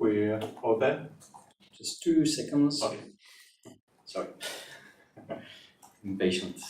we're open. Just 2 seconds. Okay. Sorry. Impatient.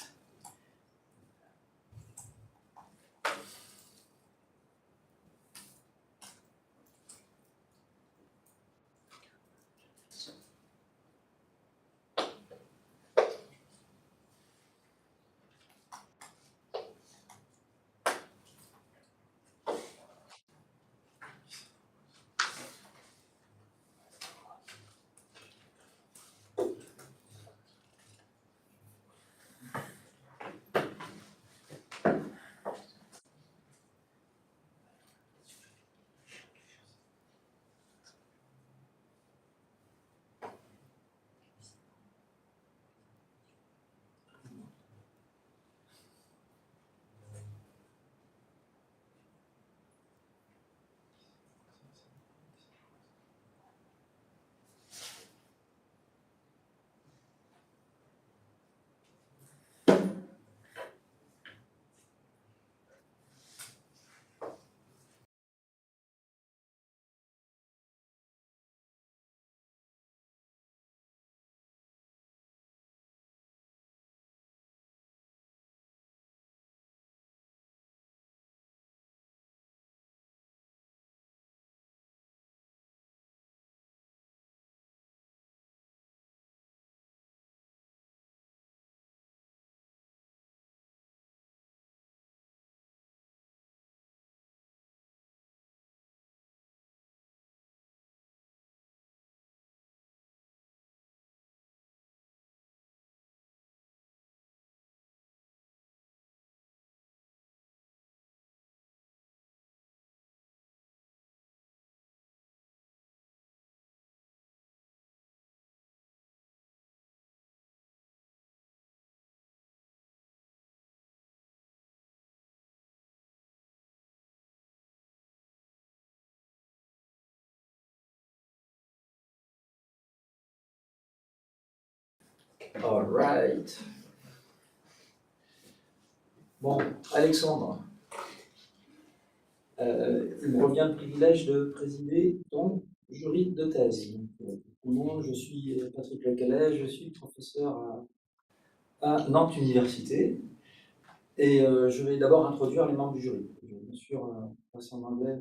All right. Bon, Alexandre, il me revient le privilège de présider ton jury de thèse. Moi, je suis Patrick Lecalet, je suis professeur à Nantes Université et je vais d'abord introduire les membres du jury. Je vais bien sûr passer en anglais.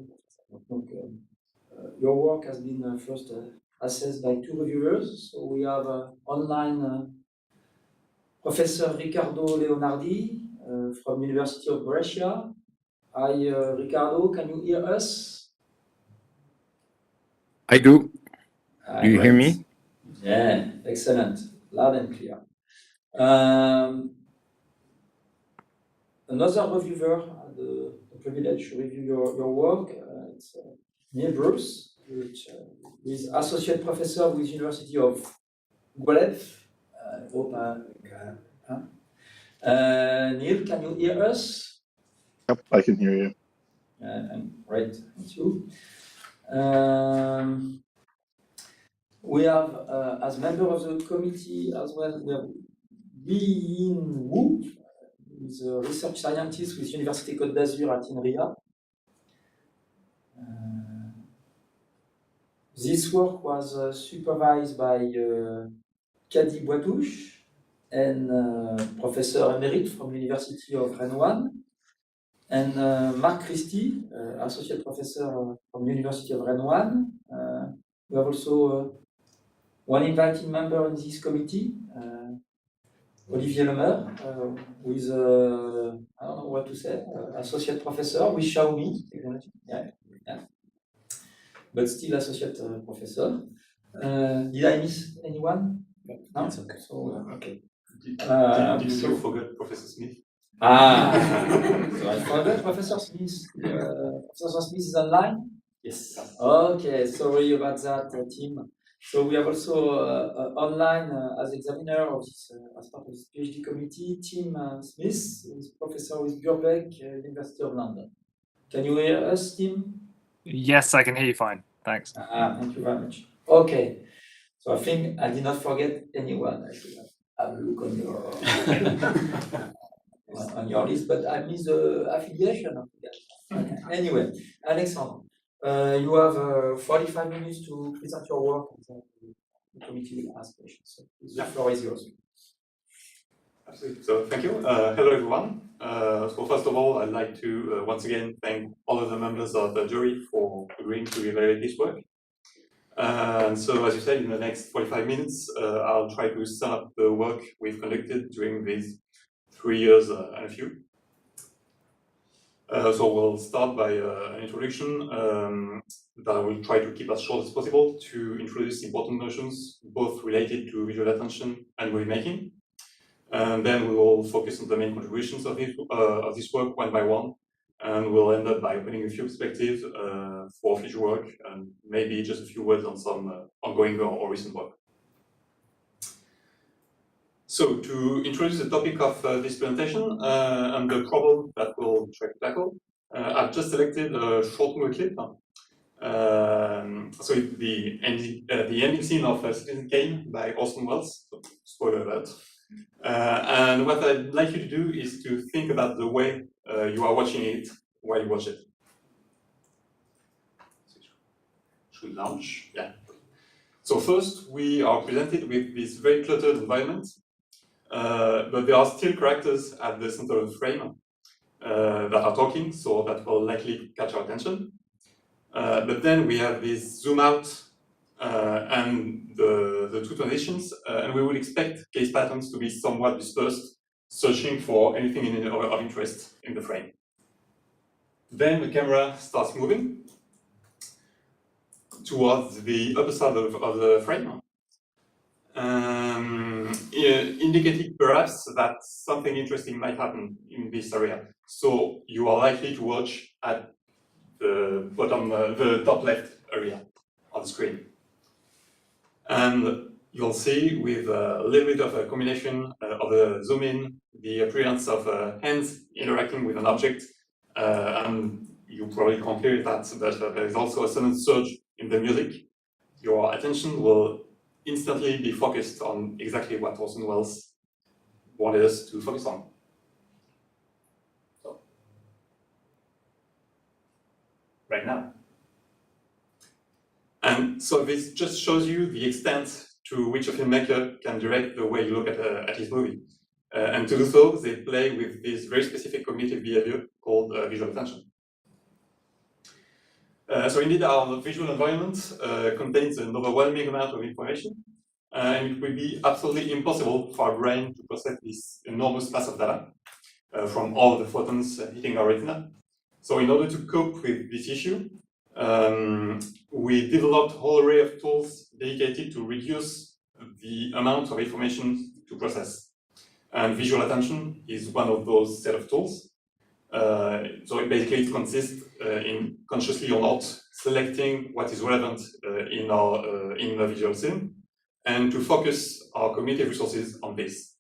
Donc, your work has been first assessed by 2 reviewers. So we have online Professor Riccardo Leonardi from University of Brescia. Hi, Riccardo, can you hear us? I do. Do you Great. hear me? Yeah, excellent. Loud and clear. Another reviewer had the privilege to review your work. It's Neil Bruce, which is associate professor with University of Guelph. I hope Neil, can you hear us? Yep, I can hear you. Great, thank you. We have, as member of the committee as well, we have Yin Wu, who is a research scientist with Université Côte d'Azur at INRIA. This work was supervised by Kadi Boitouche and Professor Emerit from University of Rennes and Marc Christie, Associate Professor from University of Rennes. We have also one invited member in this committee, Olivier Lemaire, who is, I don't know what to say, Associate Professor with Xiaomi Technology. Yeah. But still Associate Professor. Did I miss anyone? No? It's okay. So, okay. Did you forget Professor Smith? So I forgot Professor Smith. Professor Smith is online? Yes. Okay, sorry about that, team. So we have also online as examiner of this, as part of this PhD committee, Tim Smith, who is professor with Birkbeck, University of London. Can you hear us, Tim? Yes, I can hear you fine. Thanks. Thank you very much. Okay, so I think I did not forget anyone. I should have a look on your on your list, but I missed the affiliation of the guys. Okay. Anyway, Alexandre, You have 45 minutes to present your work, and then the committee will ask questions. So the floor is yours. Absolutely. So thank you. Hello, everyone. So first of all, I'd like to once again thank all of the members of the jury for agreeing to evaluate this work. And so, as you said, in the next 45 minutes, I'll try to sum up the work we've conducted during these 3 years and a few. So we'll start by an introduction that I will try to keep as short as possible to introduce important notions, both related to visual attention and movie making. And then we will focus on the main contributions of this work one by one, and we'll end up by opening a few perspectives for future work, and maybe just a few words on some ongoing or recent work. So to introduce the topic of this presentation and the problem that we'll try to tackle, I've just selected a short movie clip. So it's the ending scene of Citizen Kane by Orson Welles. So, spoiler alert. And what I'd like you to do is to think about the way you are watching it while you watch it. Should launch, yeah. So first, we are presented with this very cluttered environment, but there are still characters at the center of the frame that are talking, so that will likely catch our attention. But then we have this zoom out and the two transitions, and we would expect case patterns to be somewhat dispersed, searching for anything of interest in the frame. Then the camera starts moving towards the upper side of the frame, indicating perhaps that something interesting might happen in this area. So you are likely to watch at the bottom, the top left area on the screen. And you'll see with a little bit of a combination of the zoom in, the appearance of hands interacting with an object, and you probably can't hear that, but there is also a sudden surge in the music. Your attention will instantly be focused on exactly what Orson Welles wanted us to focus on. So, right now. And so this just shows you the extent to which a filmmaker can direct the way you look at his movie. And to do so, they play with this very specific cognitive behavior called visual attention. So indeed, our visual environment contains an overwhelming amount of information, and it will be absolutely impossible for our brain to process this enormous mass of data from all the photons hitting our retina. So in order to cope with this issue, we developed a whole array of tools dedicated to reduce the amount of information to process. And visual attention is one of those set of tools. So it consists in consciously or not selecting what is relevant in the visual scene, and to focus our cognitive resources on this.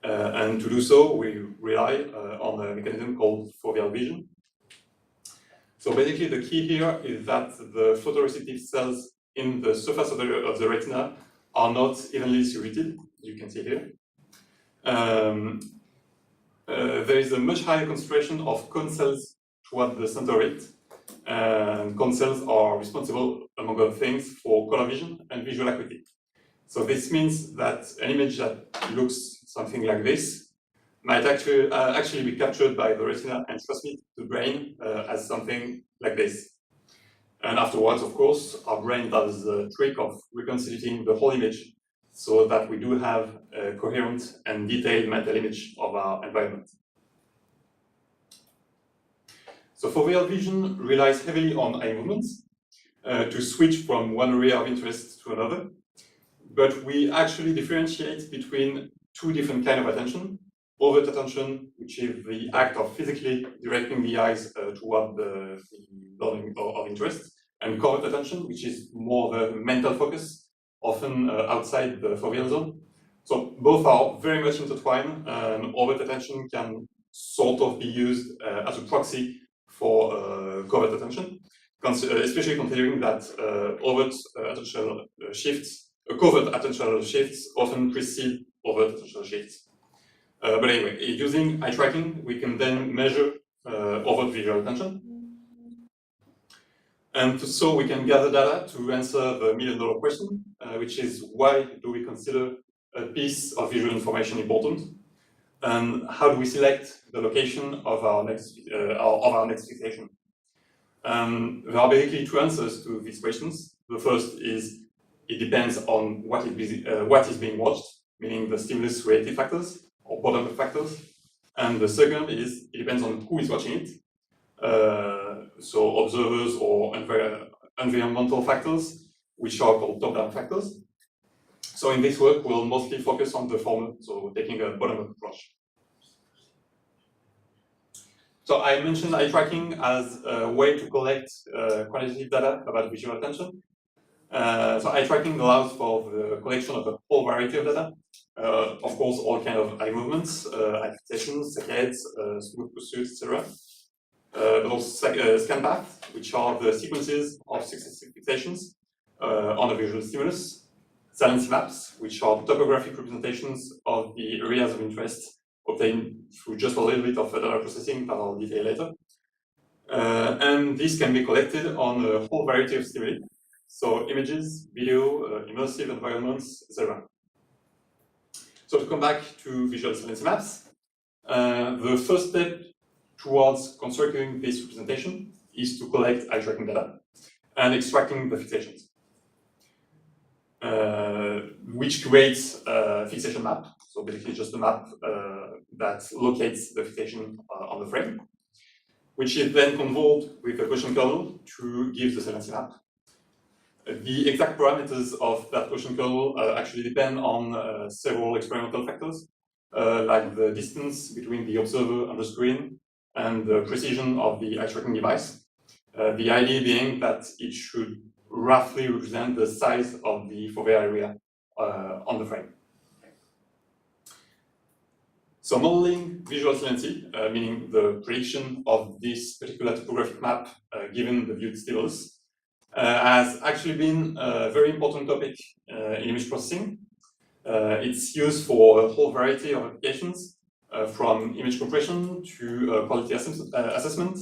And to do so, we rely on a mechanism called foveal vision. So basically, the key here is that the photoreceptive cells in the surface of the retina are not evenly distributed, as you can see here. There is a much higher concentration of cone cells toward the center of it. And cone cells are responsible, among other things, for color vision and visual acuity. So this means that an image that looks something like this might actually be captured by the retina and transmit to the brain as something like this. And afterwards, of course, our brain does the trick of reconstituting the whole image so that we do have a coherent and detailed mental image of our environment. So foveal vision relies heavily on eye movements to switch from one area of interest to another, but we actually differentiate between two different kinds of attention. Overt attention, which is the act of physically directing the eyes toward the building of interest, and covert attention, which is more the mental focus, often outside the foveal zone. So both are very much intertwined, and overt attention can sort of be used as a proxy for covert attention, especially considering that covert attentional shifts often precede overt attentional shifts. But anyway, using eye tracking, we can then measure overt visual attention. And so we can gather data to answer the million-dollar question, which is why do we consider a piece of visual information important? And how do we select the location of our next fixation? There are basically two answers to these questions. The first is it depends on what is being watched, meaning the stimulus-related factors or bottom-up factors. And the second is it depends on who is watching it. So observers or environmental factors, which are called top-down factors. So in this work, we'll mostly focus on the former, so taking a bottom-up approach. So I mentioned eye tracking as a way to collect quantitative data about visual attention. So eye tracking allows for the collection of a whole variety of data. Of course, all kinds of eye movements, eye fixations, saccades, smooth pursuits, etc. But also scan paths, which are the sequences of successive fixations on a visual stimulus. Saliency maps, which are topographic representations of the areas of interest obtained through just a little bit of data processing that I'll detail later. And this can be collected on a whole variety of stimuli. So images, video, immersive environments, etc. So to come back to visual saliency maps, the first step towards constructing this representation is to collect eye tracking data and extracting the fixations, which creates a fixation map. So basically just a map that locates the fixation on the frame, which is then convolved with a Gaussian kernel to give the saliency map. The exact parameters of that Gaussian kernel actually depend on several experimental factors, like the distance between the observer and the screen and the precision of the eye tracking device. The idea being that it should roughly represent the size of the foveal area on the frame. So modeling visual saliency, meaning the prediction of this particular topographic map given the viewed stimulus, has actually been a very important topic in image processing. It's used for a whole variety of applications, from image compression to quality assessment.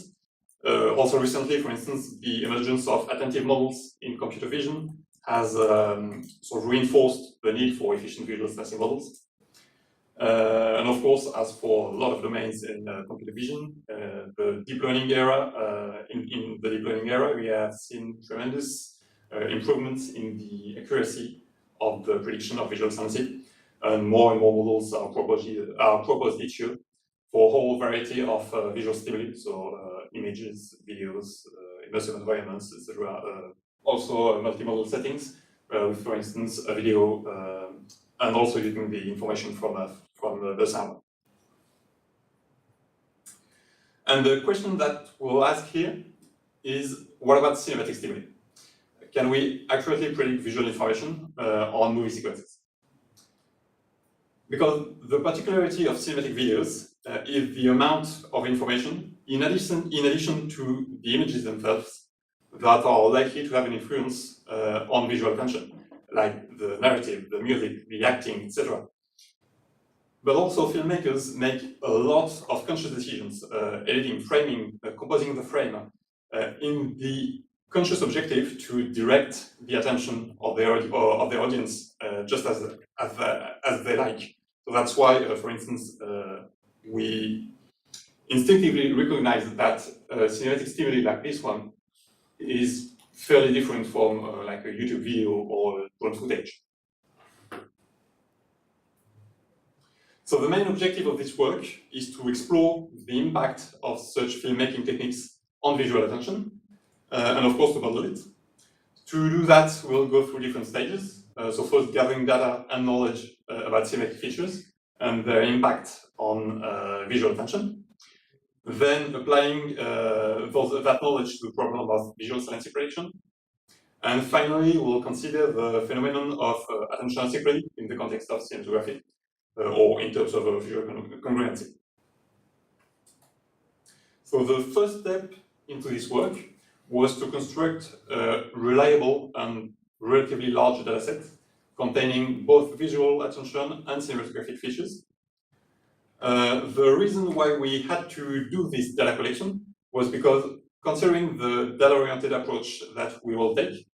Also recently, for instance, the emergence of attentive models in computer vision has sort of reinforced the need for efficient visual sensing models. And of course, as for a lot of domains in computer vision, the deep learning era, in the deep learning era, we have seen tremendous improvements in the accuracy of the prediction of visual saliency, and more models are proposed each year for a whole variety of visual stimuli, so images, videos, immersive environments, etc. Also multimodal settings, with, for instance, a video, and also using the information from the sound. And the question that we'll ask here is, what about cinematic stimuli? Can we accurately predict visual information on movie sequences? Because the particularity of cinematic videos is the amount of information, in addition to the images themselves, that are likely to have an influence on visual attention, like the narrative, the music, the acting, etc. But also filmmakers make a lot of conscious decisions, editing, framing, composing the frame, in the conscious objective to direct the attention of their audience just as they like. So that's why, for instance, we instinctively recognize that cinematic stimuli like this one is fairly different from like a YouTube video or drone footage. So the main objective of this work is to explore the impact of such filmmaking techniques on visual attention, and of course to model it. To do that, we'll go through different stages. So first, gathering data and knowledge about cinematic features and their impact on visual attention. Then applying that knowledge to the problem of visual saliency prediction. And finally, we'll consider the phenomenon of attention asymmetry in the context of cinematography, or in terms of visual congruency. So the first step into this work was to construct a reliable and relatively large dataset containing both visual attention and cinematographic features. The reason why we had to do this data collection was because considering the data-oriented approach that we will take,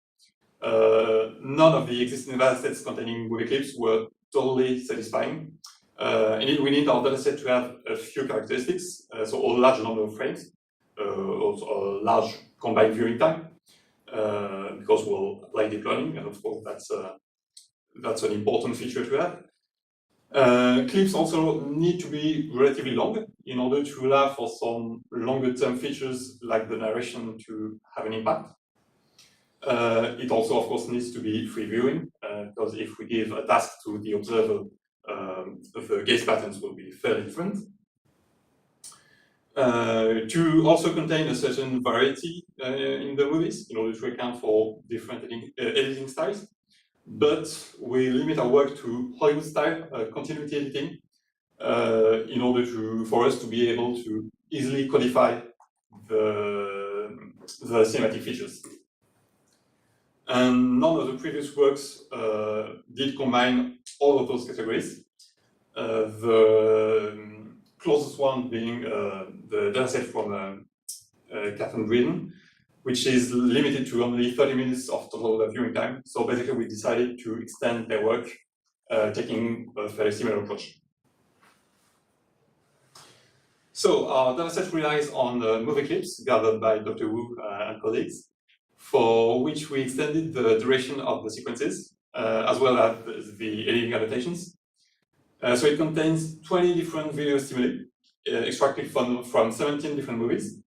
none of the existing datasets containing movie clips were totally satisfying. Indeed, we need our dataset to have a few characteristics, so a large number of frames, also a large combined viewing time, because we'll apply deep learning, and of course that's an important feature to have. Clips also need to be relatively long in order to allow for some longer-term features like the narration to have an impact. It also, of course, needs to be free viewing, because if we give a task to the observer, the gaze patterns will be fairly different. To also contain a certain variety in the movies in order to account for different editing styles. But we limit our work to Hollywood style continuity editing in order for us to be able to easily codify the cinematic features. And none of the previous works did combine all of those categories. The closest one being the dataset from Catherine Breeden, which is limited to only 30 minutes of total viewing time. So basically, we decided to extend their work, taking a very similar approach. So our dataset relies on movie clips gathered by Dr. Wu and colleagues, for which we extended the duration of the sequences, as well as the editing annotations. So it contains 20 different video stimuli, extracted from 17 different movies,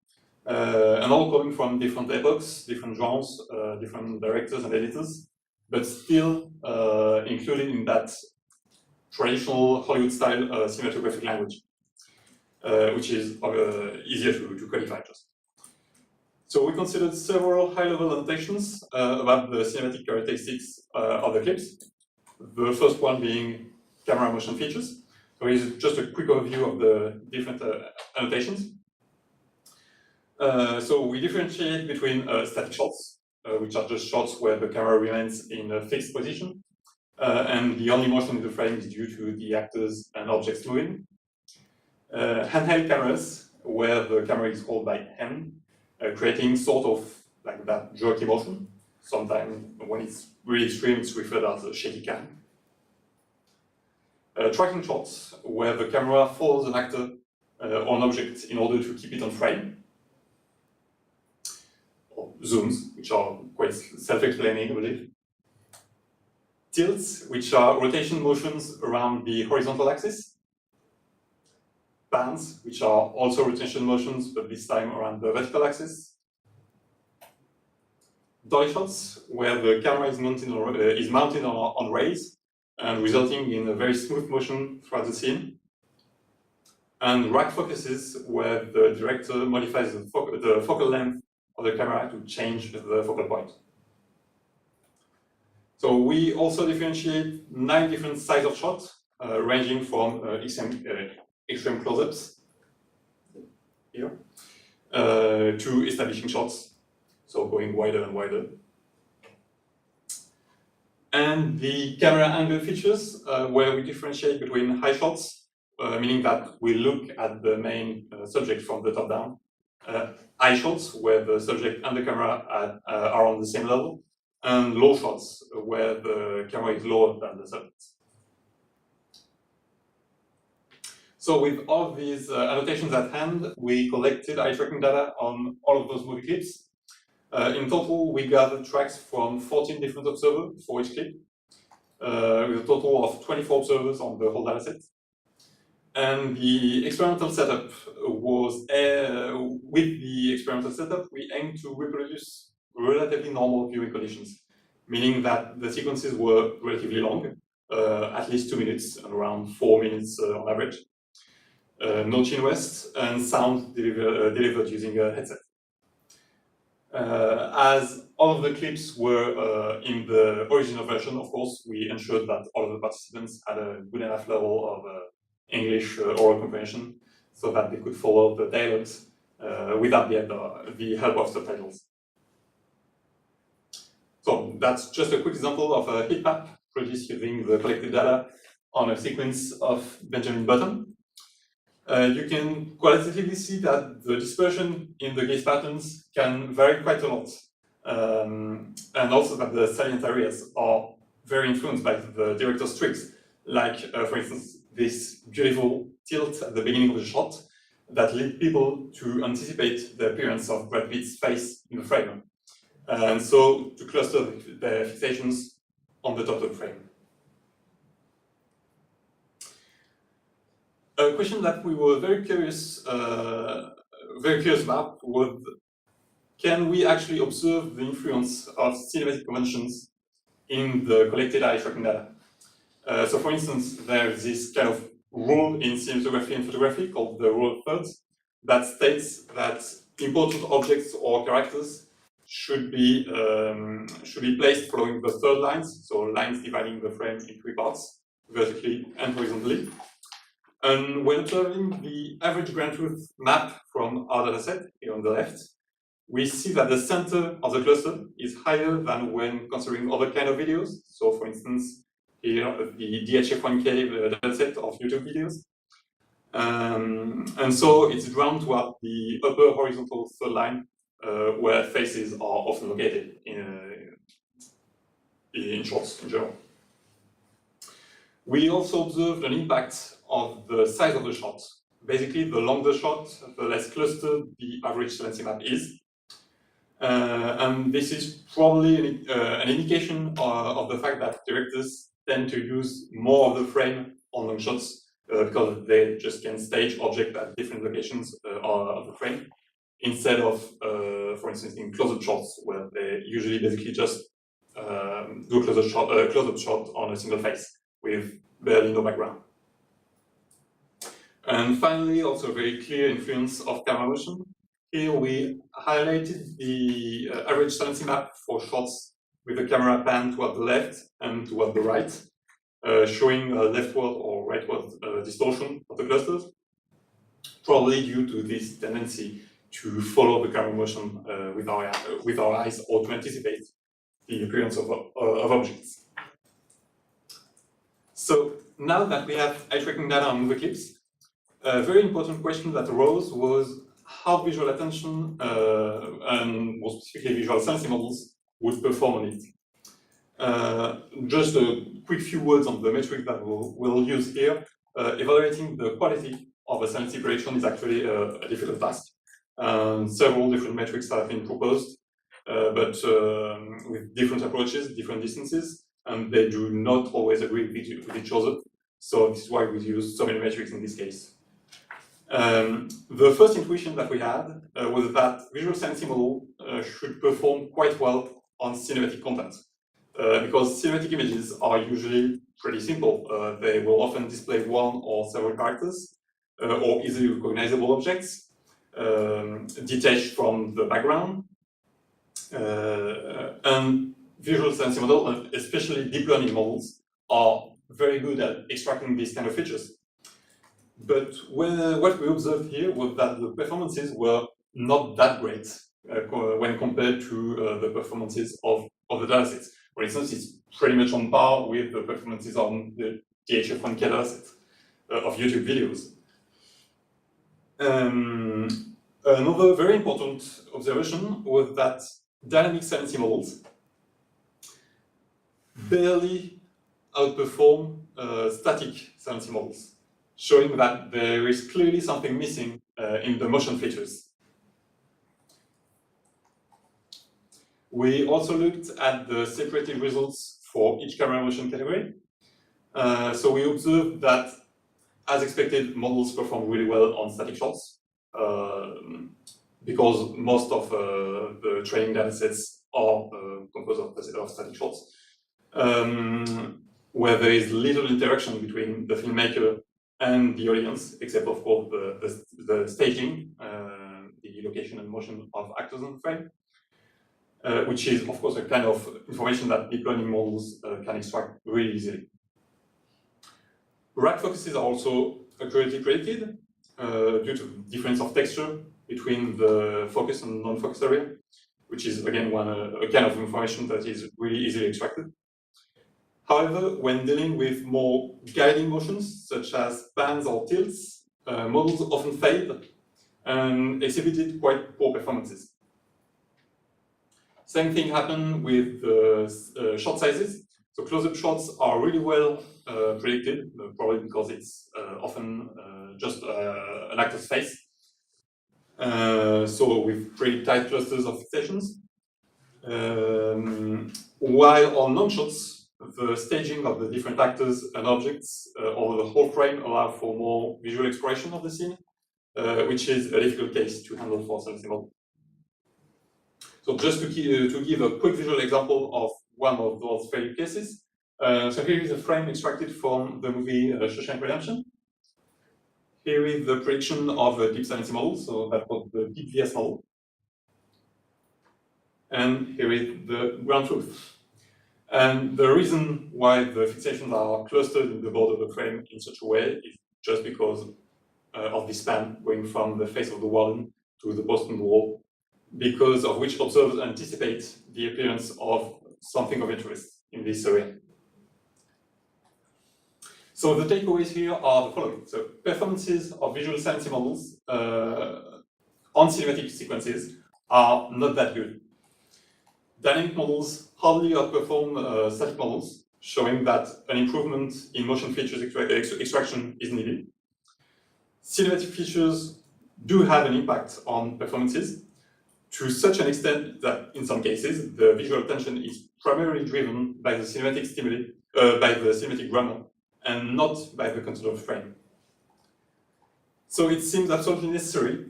and all coming from different epochs, different genres, different directors and editors, but still included in that traditional Hollywood-style cinematographic language, which is easier to codify just. So we considered several high-level annotations about the cinematic characteristics of the clips. The first one being camera motion features. So here's just a quick overview of the different annotations. So we differentiate between static shots, which are just shots where the camera remains in a fixed position, and the only motion in the frame is due to the actors and objects moving. Handheld cameras, where the camera is held by hand, creating sort of like that jerky motion. Sometimes when it's really extreme, it's referred as a shaky cam. Tracking shots, where the camera follows an actor or an object in order to keep it on frame. Or zooms, which are quite self-explaining, I believe. Tilts, which are rotation motions around the horizontal axis. Pans, which are also rotation motions, but this time around the vertical axis. Dolly shots, where the camera is mounted on rays, and resulting in a very smooth motion throughout the scene. And rack focuses, where the director modifies the focal length of the camera to change the focal point. So we also differentiate 9 different sizes of shots, ranging from extreme close-ups here to establishing shots, so going wider and wider. And the camera angle features, where we differentiate between high shots, meaning that we look at the main subject from the top down, eye shots, where the subject and the camera are on the same level, and low shots, where the camera is lower than the subject. So with all of these annotations at hand, we collected eye tracking data on all of those movie clips. In total, we gathered tracks from 14 different observers for each clip, with a total of 24 observers on the whole dataset. And the experimental setup was, with the experimental setup, we aimed to reproduce relatively normal viewing conditions, meaning that the sequences were relatively long, at least 2 minutes and around 4 minutes on average. No chin rest, and sound delivered using a headset. As all of the clips were in the original version, of course, we ensured that all of the participants had a good enough level of English oral comprehension so that they could follow the dialogues without the help of subtitles. So that's just a quick example of a heat map produced using the collected data on a sequence of Benjamin Button. you can qualitatively see that the dispersion in the gaze patterns can vary quite a lot. And also that the salient areas are very influenced by the director's tricks, like, for instance, this beautiful tilt at the beginning of the shot that lead people to anticipate the appearance of Brad Pitt's face in the frame, and so to cluster the fixations on the top of the frame. A question that we were very curious about was, can we actually observe the influence of cinematic conventions in the collected eye tracking data? So for instance, there's this kind of rule in cinematography and photography called the rule of thirds that states that important objects or characters should be placed following the third lines, so lines dividing the frame in three parts, vertically and horizontally. And when observing the average ground truth map from our dataset here on the left, we see that the center of the cluster is higher than when considering other kind of videos. So for instance, here the DHF1K dataset of YouTube videos. And so it's drawn toward the upper horizontal third line, where faces are often located in shorts in general. We also observed an impact of the size of the shot. Basically, the longer shot, the less clustered the average latency map is. And this is probably an indication of the fact that directors tend to use more of the frame on long shots because they just can stage objects at different locations of the frame, instead of, for instance, in close-up shots, where they usually basically just do a close-up shot on a single face with barely no background. And finally, also a very clear influence of camera motion. Here we highlighted the average latency map for shots with the camera pan toward the left and toward the right, showing a leftward or rightward distortion of the clusters, probably due to this tendency to follow the camera motion with our eyes, or to anticipate the appearance of objects. So now that we have eye tracking data on movie clips, a very important question that arose was how visual attention, and more specifically visual sensing models, would perform on it. Just a quick few words on the metric that we'll use here. Evaluating the quality of a sensing prediction is actually a difficult task. Several different metrics have been proposed, but with different approaches, different distances, and they do not always agree with each other. So this is why we use so many metrics in this case. The first intuition that we had was that visual sensing model should perform quite well on cinematic content, because cinematic images are usually pretty simple. They will often display one or several characters, or easily recognizable objects, detached from the background. And visual sensing models, especially deep learning models, are very good at extracting these kind of features. But what we observed here was that the performances were not that great when compared to the performances of the datasets. For instance, it's pretty much on par with the performances on the DHF1K dataset of YouTube videos. Another very important observation was that dynamic sensing models barely outperform static sensing models, showing that there is clearly something missing in the motion features. We also looked at the separated results for each camera motion category. So we observed that, as expected, models perform really well on static shots, because most of the training datasets are composed of static shots, where there is little interaction between the filmmaker and the audience, except of course the staging, the location and motion of actors on the frame, which is of course a kind of information that deep learning models can extract really easily. Rack focuses are also accurately predicted due to difference of texture between the focus and non-focus area, which is again a kind of information that is really easily extracted. However, when dealing with more guiding motions, such as pans or tilts, models often failed and exhibited quite poor performances. Same thing happened with shot sizes. So close-up shots are really well predicted, probably because it's often just an actor's face. So with pretty tight clusters of fixations. While on long shots, the staging of the different actors and objects over the whole frame allow for more visual exploration of the scene, which is a difficult case to handle for CNC model. So just to give a quick visual example of one of those failure cases. So here is a frame extracted from the movie Shawshank Redemption. Here is the prediction of a deep CNC model, so that was the deep VS model. And here is the ground truth. And the reason why the fixations are clustered in the border of the frame in such a way is just because of the span going from the face of the warden to the post on the wall, because of which observers anticipate the appearance of something of interest in this area. So the takeaways here are the following. So performances of visual CNC models on cinematic sequences are not that good. Dynamic models hardly outperform static models, showing that an improvement in motion features extraction is needed. Cinematic features do have an impact on performances, to such an extent that in some cases the visual attention is primarily driven by the cinematic stimuli, by the cinematic grammar, and not by the content of the frame. So it seems absolutely necessary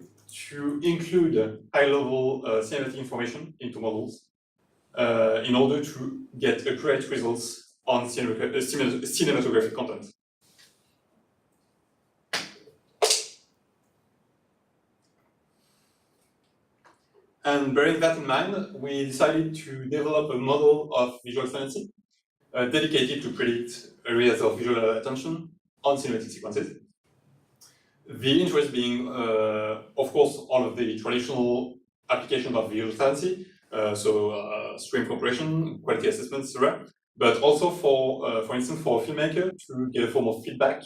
to include high-level cinematic information into models in order to get accurate results on cinematographic content. And bearing that in mind, we decided to develop a model of visual CNC dedicated to predict areas of visual attention on cinematic sequences. The interest being, of course, all of the traditional applications of visual CNC, stream compression, quality assessment, etc. But also for instance, for a filmmaker to get a form of feedback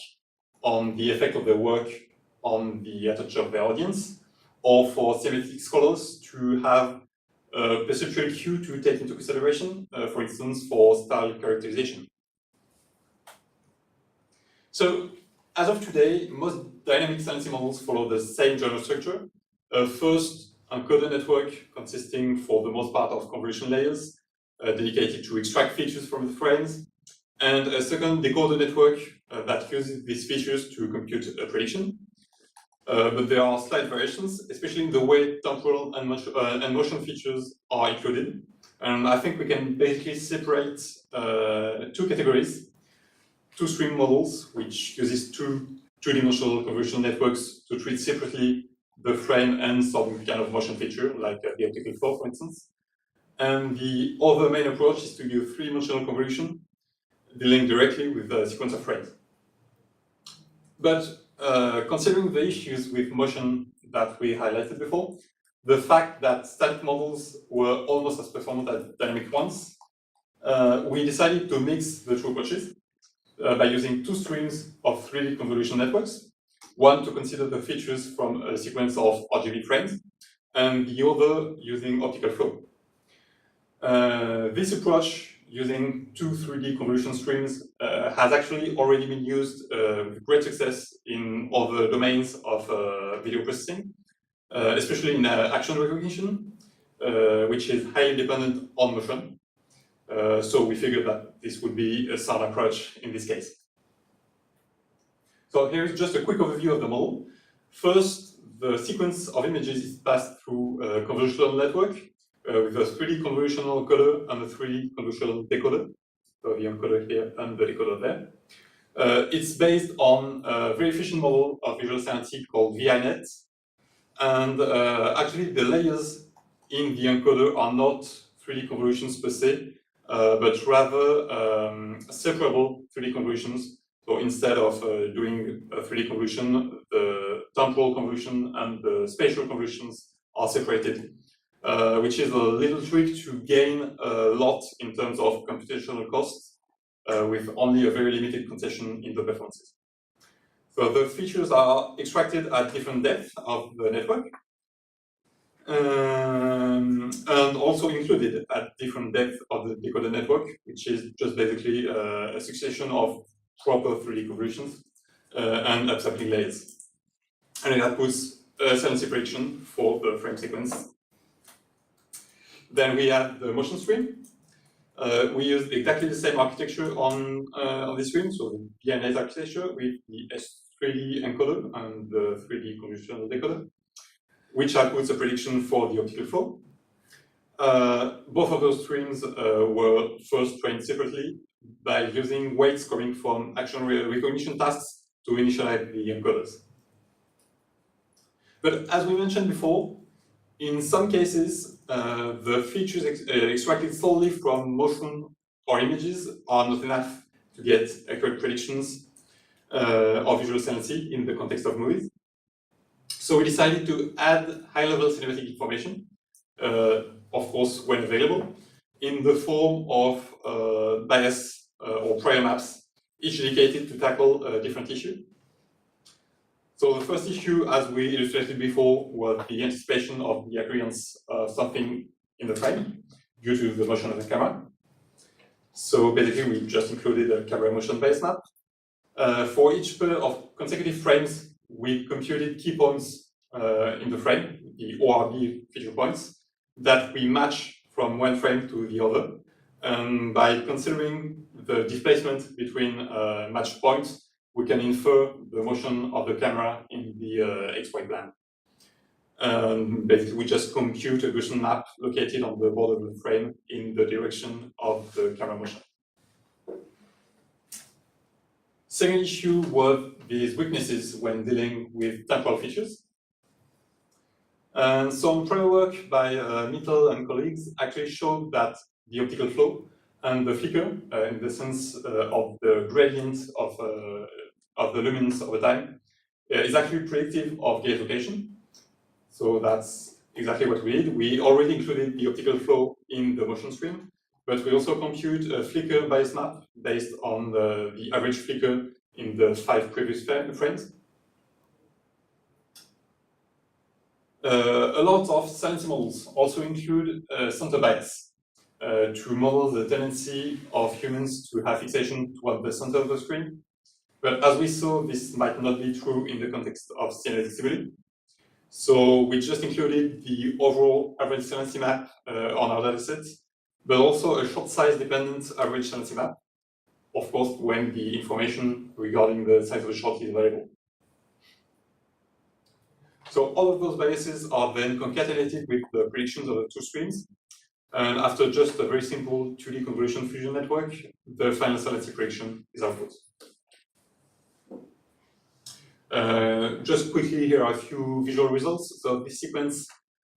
on the effect of their work on the attention of their audience, or for cinematic scholars to have a perceptual cue to take into consideration, for instance, for style characterization. So, as of today, most dynamic CNC models follow the same general structure. First, encoder network consisting for the most part of convolution layers dedicated to extract features from the frames, and a second decoder network that uses these features to compute a prediction. But there are slight variations, especially in the way temporal and motion features are included. And I think we can basically separate two categories. Two stream models, which uses two-dimensional convolution networks to treat separately the frame and some kind of motion feature, like the optical flow, for instance. And the other main approach is to use three-dimensional convolution, dealing directly with the sequence of frames. But considering the issues with motion that we highlighted before, the fact that static models were almost as performant as dynamic ones, we decided to mix the two approaches by using two streams of 3D convolution networks, one to consider the features from a sequence of RGB frames, and the other using optical flow. This approach, using two 3D convolution streams, has actually already been used with great success in other domains of video processing, especially in action recognition, which is highly dependent on motion. So we figured that this would be a sound approach in this case. So here is just a quick overview of the model. First, the sequence of images is passed through a convolutional network with a 3D convolutional encoder and a 3D convolutional decoder. So the encoder here and the decoder there. It's based on a very efficient model of visual CNC called VINet. And actually, the layers in the encoder are not 3D convolutions per se, but rather separable 3D convolutions. So instead of doing a 3D convolution, the temporal convolution and the spatial convolutions are separated, which is a little trick to gain a lot in terms of computational costs with only a very limited concession in the performances. So the features are extracted at different depths of the network, and also included at different depths of the decoder network, which is just basically a succession of proper 3D convolutions and upsampling layers. And it outputs a silency prediction for the frame sequence. Then we have the motion stream. We use exactly the same architecture on this stream, so the BNS architecture with the S3D encoder and the 3D convolutional decoder, which outputs a prediction for the optical flow. Both of those streams were first trained separately by using weights coming from action recognition tasks to initialize the encoders. But as we mentioned before, in some cases, the features extracted solely from motion or images are not enough to get accurate predictions of visual saliency in the context of movies. So we decided to add high-level cinematic information, of course, when available, in the form of bias or prior maps, each dedicated to tackle a different issue. So the first issue, as we illustrated before, was the anticipation of the appearance of something in the frame due to the motion of the camera. So basically, we just included a camera motion bias map. For each pair of consecutive frames, we computed key points in the frame, the ORB feature points, that we match from one frame to the other. By considering the displacement between matched points, we can infer the motion of the camera in the XY plane. Basically, we just compute a Gaussian map located on the border of the frame in the direction of the camera motion. Second issue was these weaknesses when dealing with temporal features. And some prior work by Mittel and colleagues actually showed that the optical flow and the flicker, in the sense of the gradient of the luminance over time, is actually predictive of gaze location. So that's exactly what we did. We already included the optical flow in the motion stream, but we also compute a flicker bias map based on the average flicker in the 5 previous frames. A lot of saliency models also include center bias to model the tendency of humans to have fixation toward the center of the screen. But as we saw, this might not be true in the context of cinematic stimuli. So we just included the overall average saliency map on our dataset, but also a short size dependent average saliency map, of course, when the information regarding the size of the shot is available. So all of those biases are then concatenated with the predictions of the two streams. And after just a very simple 2D convolution fusion network, the final saliency prediction is output. Just quickly, here are a few visual results. So this sequence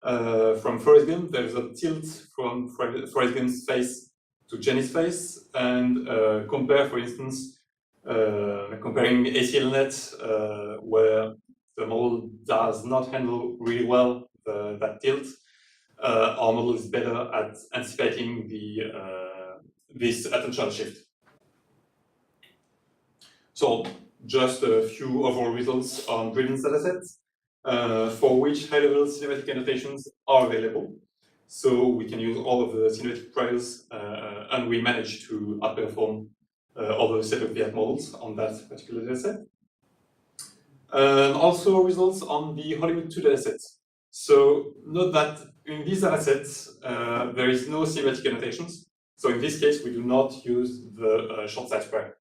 from Forrest Gump, there's a tilt from Forrest Gump's face to Jenny's face, and compare, for instance, comparing ACLNet, where the model does not handle really well that tilt. Our model is better at anticipating this attentional shift. So just a few overall results on Brilliant's datasets, for which high-level cinematic annotations are available. So we can use all of the cinematic priors, and we manage to outperform other state-of-the-art models on that particular dataset. Also results on the Hollywood 2 datasets. So note that in these datasets, there is no cinematic annotations. So in this case, we do not use the short size prior,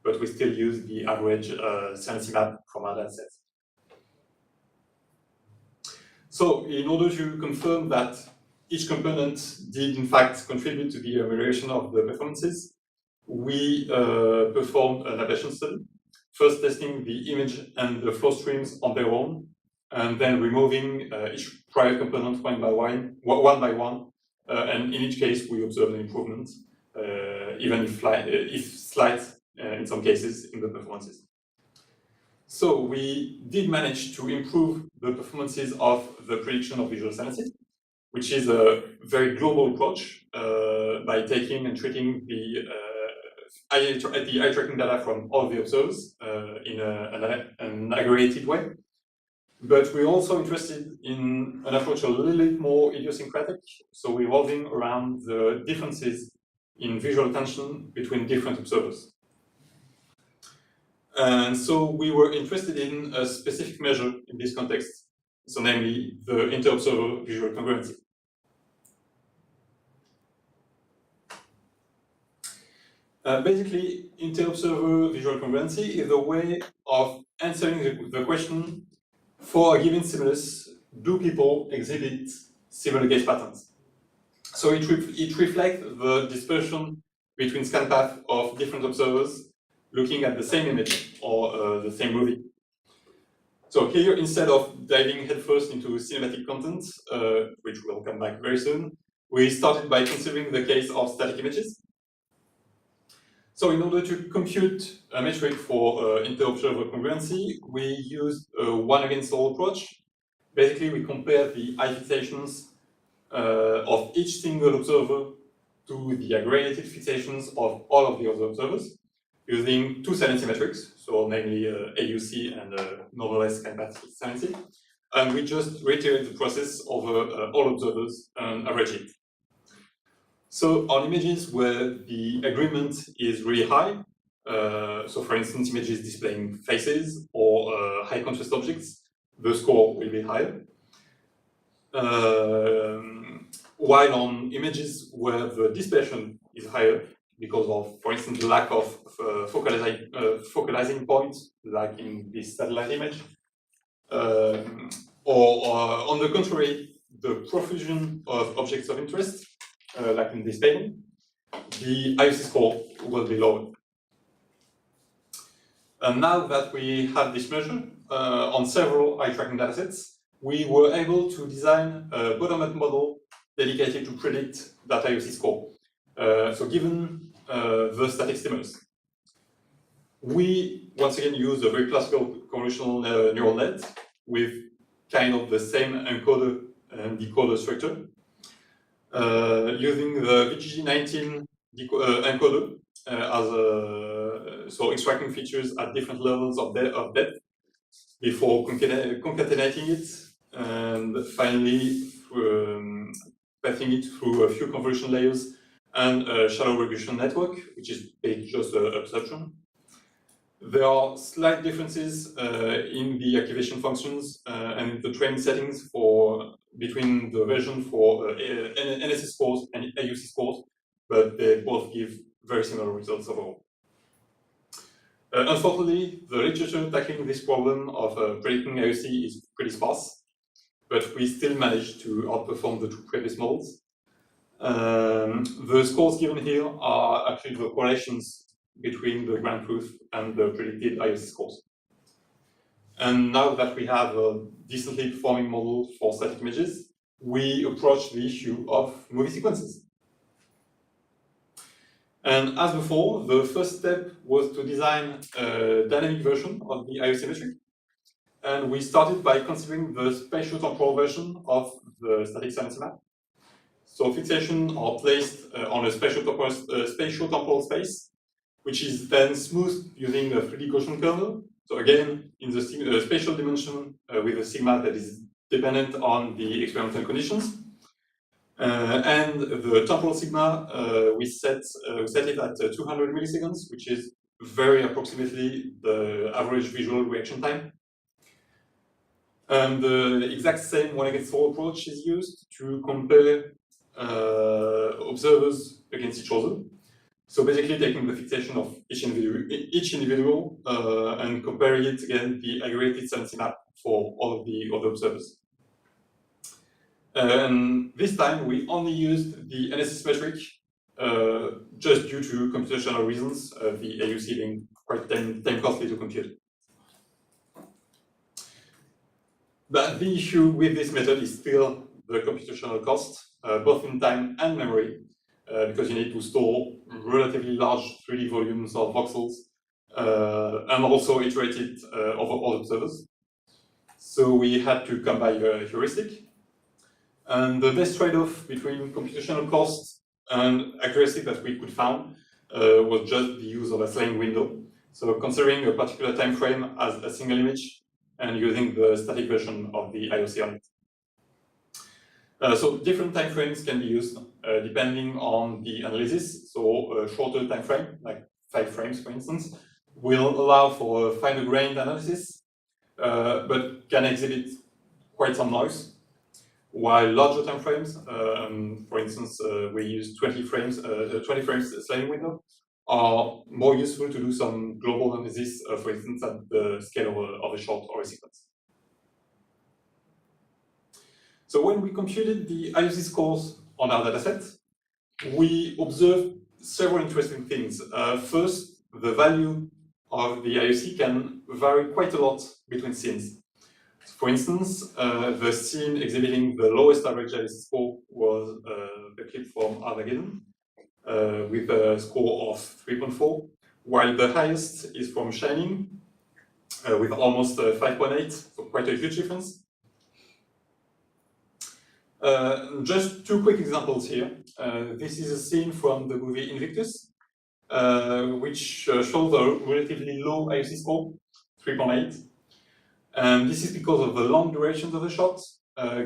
but we still use the average saliency map from our datasets. So in order to confirm that each component did in fact contribute to the amelioration of the performances, we performed an ablation study, first testing the image and the flow streams on their own, and then removing each prior component one by one. And in each case, we observed an improvement, even if slight in some cases in the performances. So we did manage to improve the performances of the prediction of visual saliency, which is a very global approach by taking and treating the eye tracking data from all the observers in an aggregated way. But we're also interested in an approach a little bit more idiosyncratic, so revolving around the differences in visual attention between different observers. And so we were interested in a specific measure in this context, so namely the inter-observer visual congruency. Basically, inter-observer visual congruency is a way of answering the question, for a given stimulus, do people exhibit similar gaze patterns? So it reflects the dispersion between scan paths of different observers looking at the same image or the same movie. So here, instead of diving headfirst into cinematic content, which we'll come back very soon, we started by considering the case of static images. So in order to compute a metric for inter-observer congruency, we used a one-against-all approach. Basically, we compare the eye fixations of each single observer to the aggregated fixations of all of the other observers using two saliency metrics, so namely AUC and normalized scan path saliency. And we just reiterate the process over all observers and average it. So on images where the agreement is really high, so for instance, images displaying faces or high contrast objects, the score will be higher. While on images where the dispersion is higher because of, for instance, the lack of focalizing points, like in this satellite image, or on the contrary, the profusion of objects of interest, like in this painting, the IOC score will be lower. And now that we have this measure on several eye tracking datasets, we were able to design a bottom-up model dedicated to predict that IOC score. So given the static stimulus, we once again use a very classical convolutional neural net with kind of the same encoder and decoder structure. Using the VGG19 encoder so extracting features at different levels of depth before concatenating it, and finally pathing it through a few convolution layers and a shallow regression network, which is just a perception. There are slight differences in the activation functions and the training settings between the version for NSS scores and AUC scores, but they both give very similar results overall. Unfortunately, the literature tackling this problem of predicting AUC is pretty sparse, but we still managed to outperform the two previous models. The scores given here are actually the correlations between the ground truth and the predicted IOC scores. And now that we have a decently performing model for static images, we approach the issue of movie sequences. And as before, the first step was to design a dynamic version of the IOC metric. And we started by considering the spatial-temporal version of the static saliency map. So fixations are placed on a spatial-temporal space, which is then smoothed using a 3D Gaussian kernel. So again, in the spatial dimension with a sigma that is dependent on the experimental conditions. And the temporal sigma, we set it at 200 milliseconds, which is very approximately the average visual reaction time. And the exact same one-against-all approach is used to compare observers against each other. So basically taking the fixation of each individual and comparing it against the aggregated saliency map for all of the other observers. And this time we only used the NSS metric just due to computational reasons, the AUC being quite time costly to compute. But the issue with this method is still the computational cost, both in time and memory, because you need to store relatively large 3D volumes of voxels and also iterate it over all observers. So we had to come by a heuristic. And the best trade-off between computational cost and accuracy that we could find was just the use of a sliding window. So considering a particular time frame as a single image and using the static version of the IOC on it. So different time frames can be used depending on the analysis. So a shorter time frame, like 5 frames for instance, will allow for a finer grained analysis, but can exhibit quite some noise. While larger time frames, for instance, we use 20 frames sliding window, are more useful to do some global analysis, for instance, at the scale of a shot or a sequence. So when we computed the IOC scores on our dataset, we observed several interesting things. First, the value of the IOC can vary quite a lot between scenes. For instance, the scene exhibiting the lowest average IOC score was the clip from Armageddon, with a score of 3.4, while the highest is from Shining, with almost 5.8, so quite a huge difference. Just 2 quick examples here. This is a scene from the movie Invictus, which shows a relatively low IOC score, 3.8. And this is because of the long durations of the shot,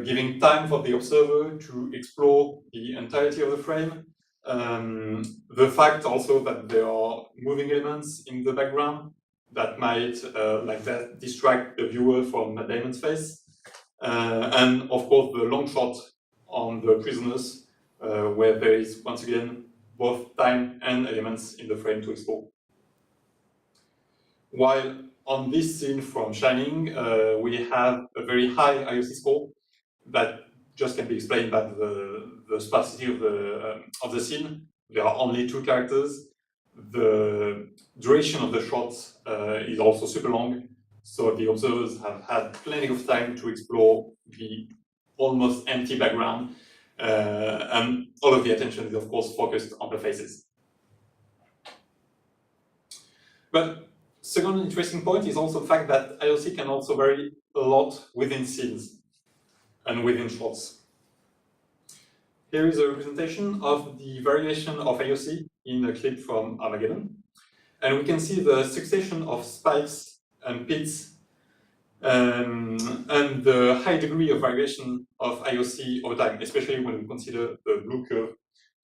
giving time for the observer to explore the entirety of the frame. The fact also that there are moving elements in the background that might distract the viewer from Matt Damon's face. And of course the long shot on the prisoners, where there is once again both time and elements in the frame to explore. While on this scene from Shining, we have a very high IOC score that just can be explained by the sparsity of the scene. There are only 2 characters. The duration of the shot is also super long, so the observers have had plenty of time to explore the almost empty background, and all of the attention is of course focused on the faces. But second interesting point is also the fact that IOC can also vary a lot within scenes and within shots. Here is a representation of the variation of IOC in a clip from Armageddon. And we can see the succession of spikes and pits and the high degree of variation of IOC over time, especially when we consider the blue curve,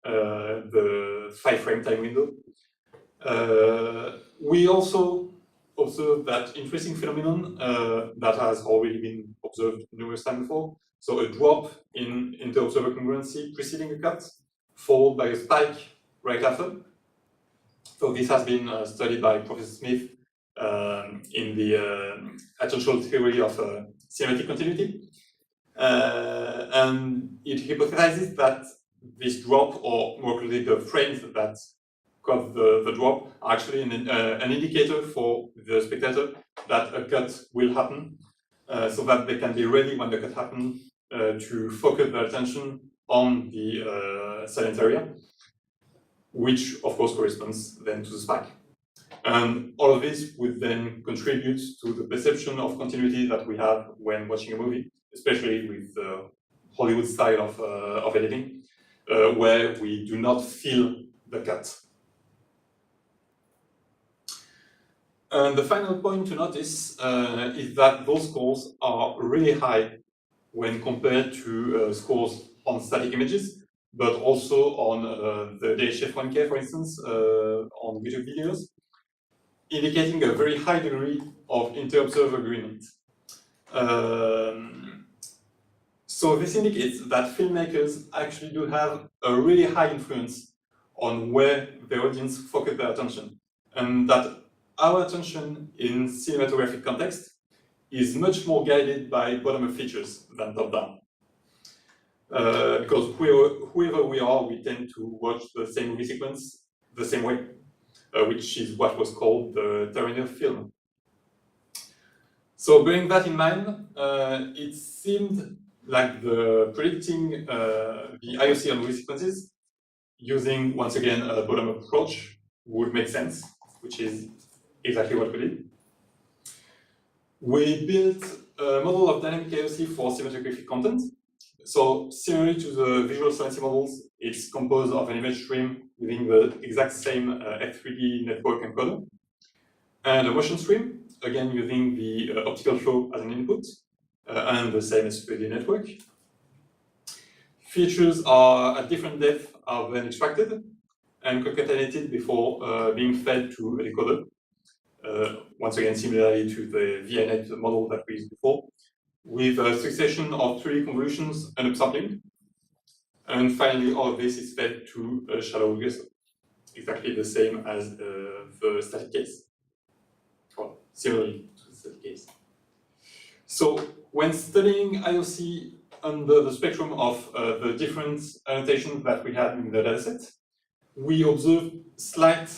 the 5-frame time window. We also observe that interesting phenomenon that has already been observed numerous times before. So a drop in inter-observer congruency preceding a cut, followed by a spike right after. So this has been studied by Professor Smith in the attentional theory of cinematic continuity. And it hypothesizes that this drop, or more clearly the frames that cause the drop, are actually an indicator for the spectator that a cut will happen, so that they can be ready when the cut happens to focus their attention on the silent area, which of course corresponds then to the spike. And all of this would then contribute to the perception of continuity that we have when watching a movie, especially with the Hollywood style of editing, where we do not feel the cut. And the final point to notice is that those scores are really high when compared to scores on static images, but also on the DHF1K, for instance, on YouTube videos, indicating a very high degree of inter-observer agreement. So this indicates that filmmakers actually do have a really high influence on where the audience focus their attention, and that our attention in cinematographic context is much more guided by bottom-up features than top-down. Because whoever we are, we tend to watch the same movie sequence the same way, which is what was called the terminal film. So bearing that in mind, it seemed like predicting the IOC on movie sequences using, once again, a bottom-up approach would make sense, which is exactly what we did. We built a model of dynamic IOC for cinematographic content. So similarly to the visual science models, it's composed of an image stream within the exact same F3D network encoder. And a motion stream, again using the optical flow as an input, and the same as the network. Features are at different depth are then extracted and concatenated before being fed to a decoder. Once again, similarly to the VNet model that we used before, with a succession of 3D convolutions and upsampling. And finally, all of this is fed to a shallow regressor, exactly the same as the static case, or similarly to the static case. So when studying IOC under the spectrum of the different annotations that we had in the dataset, we observed slight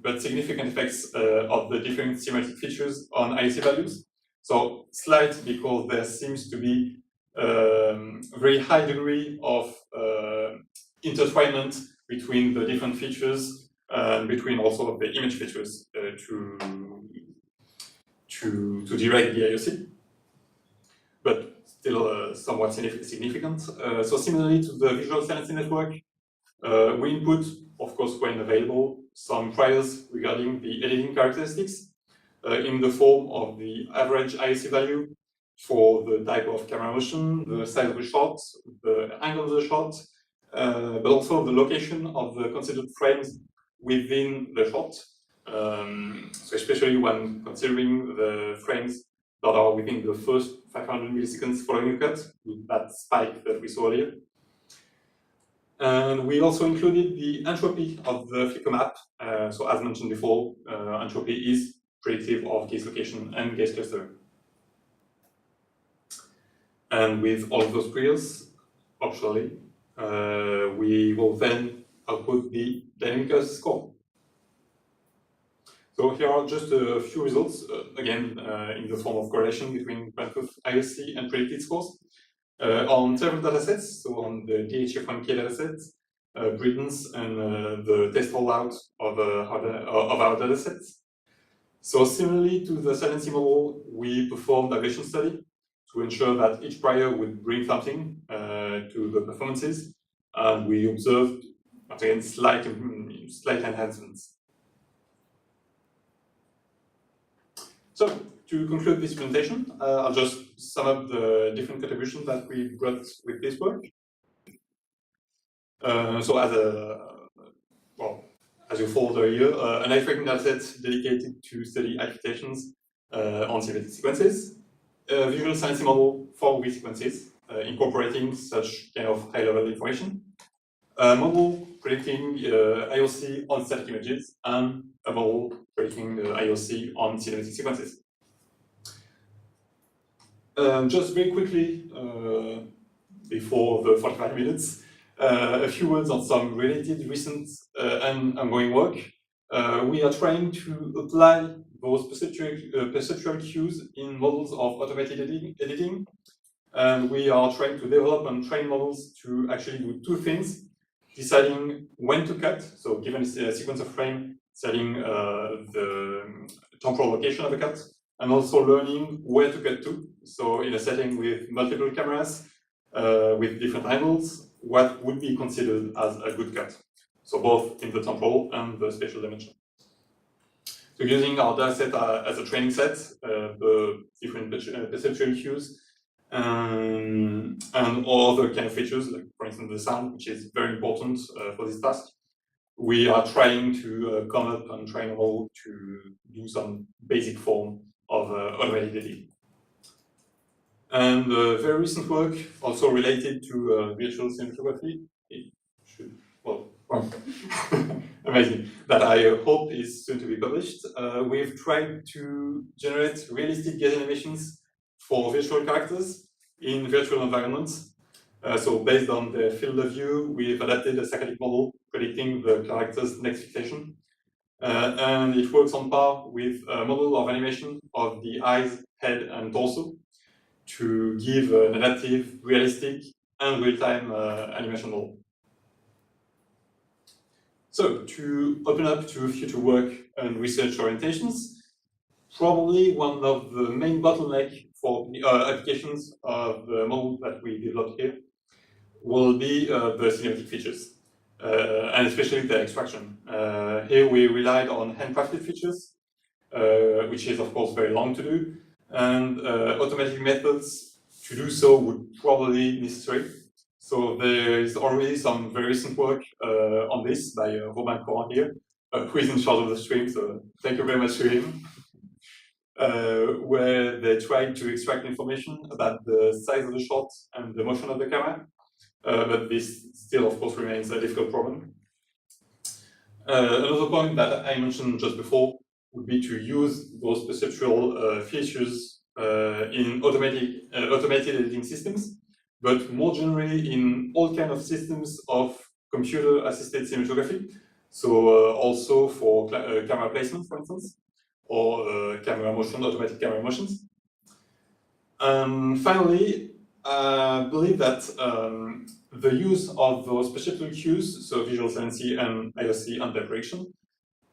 but significant effects of the different semantic features on IOC values. So slight because there seems to be a very high degree of intertwinement between the different features and between also the image features to direct the IOC, but still somewhat significant. So similarly to the visual silencing network, we input, of course, when available, some priors regarding the editing characteristics in the form of the average IOC value for the type of camera motion, the size of the shot, the angle of the shot, but also the location of the considered frames within the shot. So especially when considering the frames that are within the first 500 milliseconds following a cut, with that spike that we saw earlier. And we also included the entropy of the flicker map. So as mentioned before, entropy is predictive of case location and case cluster. And with all of those priors, optionally, we will then output the dynamic score. So here are just a few results, again, in the form of correlation between Brentwood IOC and predicted scores. On several datasets, so on the DHF1K dataset, Britons, and the test rollout of our datasets. So similarly to the silencing model, we performed a regression study to ensure that each prior would bring something to the performances, and we observed, again, slight enhancements. So, to conclude this presentation, I'll just sum up the different contributions that we brought with this work. So as you followed earlier, an eye-tracking dataset dedicated to study applications on cinematic sequences, a visual silencing model for movie sequences, incorporating such kind of high-level information, a model predicting IOC on static images, and a model predicting IOC on cinematic sequences. Just very quickly, before the 45 minutes, a few words on some related recent and ongoing work. We are trying to apply those perceptual cues in models of automated editing. And we are trying to develop and train models to actually do two things: deciding when to cut, so given a sequence of frame, setting the temporal location of a cut, and also learning where to cut to. So in a setting with multiple cameras, with different angles, what would be considered as a good cut? So both in the temporal and the spatial dimension. So using our dataset as a training set, the different perceptual cues, and all other kind of features, like for instance the sound, which is very important for this task. We are trying to come up and train a model to do some basic form of automated editing. And very recent work also related to virtual cinematography. It should, well, amazing, that I hope is soon to be published. We've tried to generate realistic gaze animations for virtual characters in virtual environments. So based on the field of view, we've adapted a saccadic model predicting the character's next fixation. And it works on par with a model of animation of the eyes, head, and torso to give an adaptive, realistic, and real-time animation model. So to open up to future work and research orientations, probably one of the main bottlenecks for applications of the model that we developed here will be the cinematic features, and especially the extraction. Here we relied on handcrafted features, which is of course very long to do, and automatic methods to do so would probably be necessary. So there is already some very recent work on this by Robin Coran here, who is in charge of the stream, so thank you very much to him. Where they tried to extract information about the size of the shot and the motion of the camera, but this still, of course, remains a difficult problem. Another point that I mentioned just before would be to use those perceptual features in automated editing systems, but more generally in all kinds of systems of computer-assisted cinematography. So also for camera placement, for instance, or camera motion, automatic camera motions. Finally, I believe that the use of those perceptual cues, so visual saliency and IOC and direction,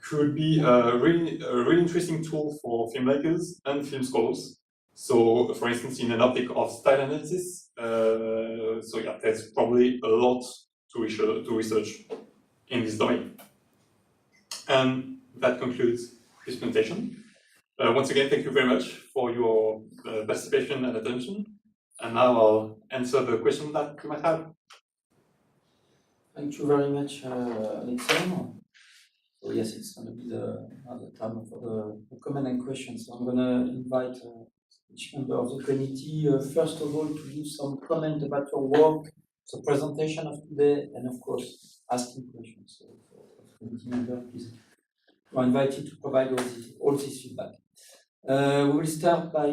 could be a really interesting tool for filmmakers and film scholars. So, for instance, in an optic of style analysis, so yeah, there's probably a lot to research in this domain. And that concludes this presentation. Once again, thank you very much for your participation and attention. And now I'll answer the question that you might have. Thank you very much, Alexandre. So yes, it's going to be the time for the comment and questions. So I'm going to invite each member of the committee, first of all, to give some comment about your work, the presentation of today, and of course, asking questions. So for the committee member, please, you're invited to provide all this feedback. We will start by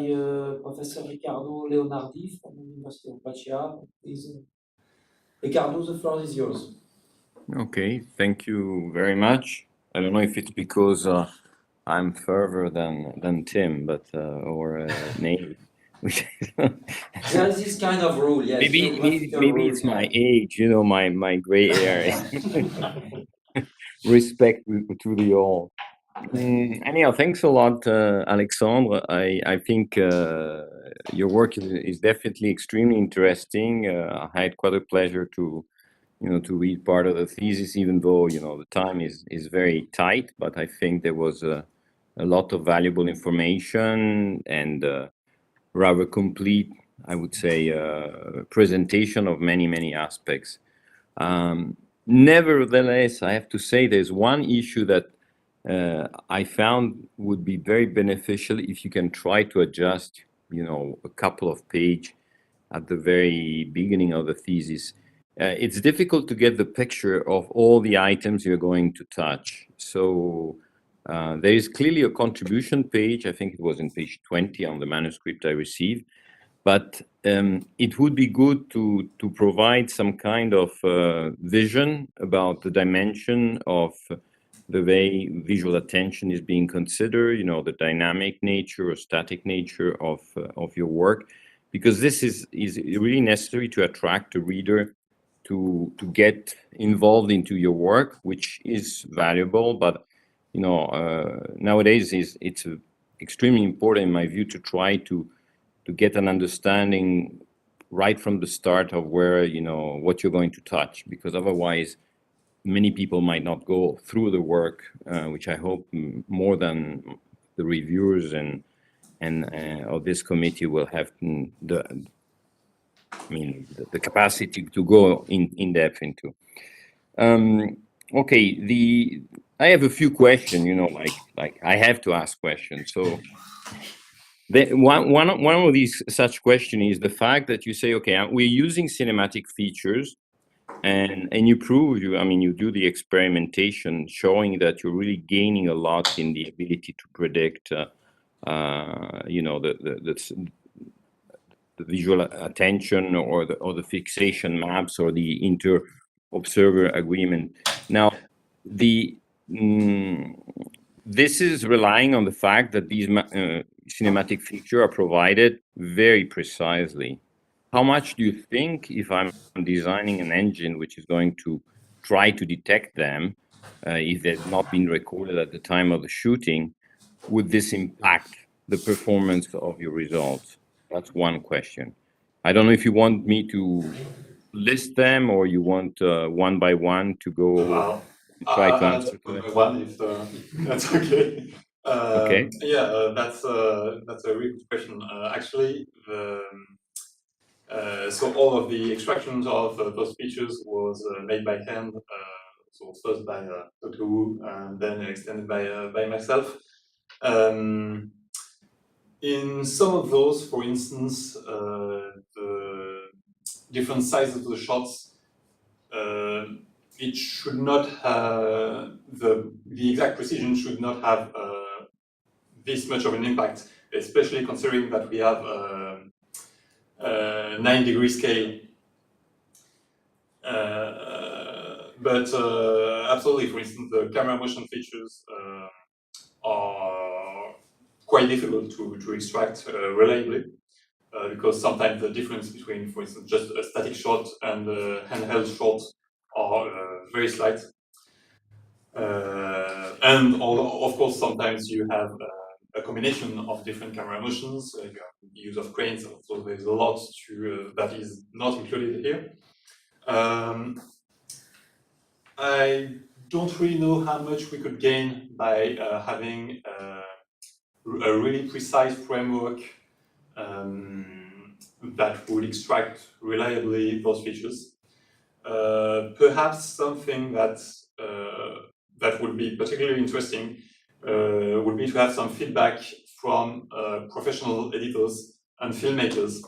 Professor Riccardo Leonardi from the University of Brescia. Please, Riccardo, the floor is yours. Okay, thank you very much. I don't know if it's because I'm further than Tim, but or Nate. There is this kind of rule, yes. Maybe it's my age, you know, my gray hair. Respect to the all. Anyhow, thanks a lot, Alexandre. I think your work is definitely extremely interesting. I had quite a pleasure to read part of the thesis, even though the time is very tight. But I think there was a lot of valuable information and rather complete, I would say, presentation of many aspects. Nevertheless, I have to say there's one issue that I found would be very beneficial if you can try to adjust, a couple of pages at the very beginning of the thesis. It's difficult to get the picture of all the items you're going to touch. So there is clearly a contribution page. I think it was in page 20 on the manuscript I received. But it would be good to provide some kind of vision about the dimension of the way visual attention is being considered, the dynamic nature or static nature of your work, because this is really necessary to attract the reader to get involved into your work, which is valuable. But nowadays it's extremely important, in my view, to try to get an understanding right from the start of where what you're going to touch, because otherwise many people might not go through the work, which I hope more than the reviewers and of this committee will have the capacity to go in depth into. Okay, I have a few questions. Like I have to ask questions. So one of these such question is the fact that you say, okay, we're using cinematic features. And you prove you do the experimentation showing that you're really gaining a lot in the ability to predict the visual attention or the fixation maps or the inter-observer agreement. Now this is relying on the fact that these cinematic features are provided very precisely. How much do you think, if I'm designing an engine which is going to try to detect them, if they've not been recorded at the time of the shooting, would this impact the performance of your results? That's one question. I don't know if you want me to list them or you want one by one to go try to answer to one if that's okay. Okay. Yeah, that's a really good question. Actually, so all of the extractions of those features was made by hand. So first by Dr. Wu, and then extended by myself. In some of those, for instance, the different sizes of the shots, it should not have the exact precision should not have this much of an impact, especially considering that we have a 9-degree scale. But absolutely, for instance, the camera motion features are quite difficult to extract reliably, because sometimes the difference between, for instance, just a static shot and a handheld shot are very slight. And of course, sometimes you have a combination of different camera motions, you have the use of cranes, so there's a lot to that is not included here. I don't really know how much we could gain by having a really precise framework that would extract reliably those features. Perhaps something that that would be particularly interesting would be to have some feedback from professional editors and filmmakers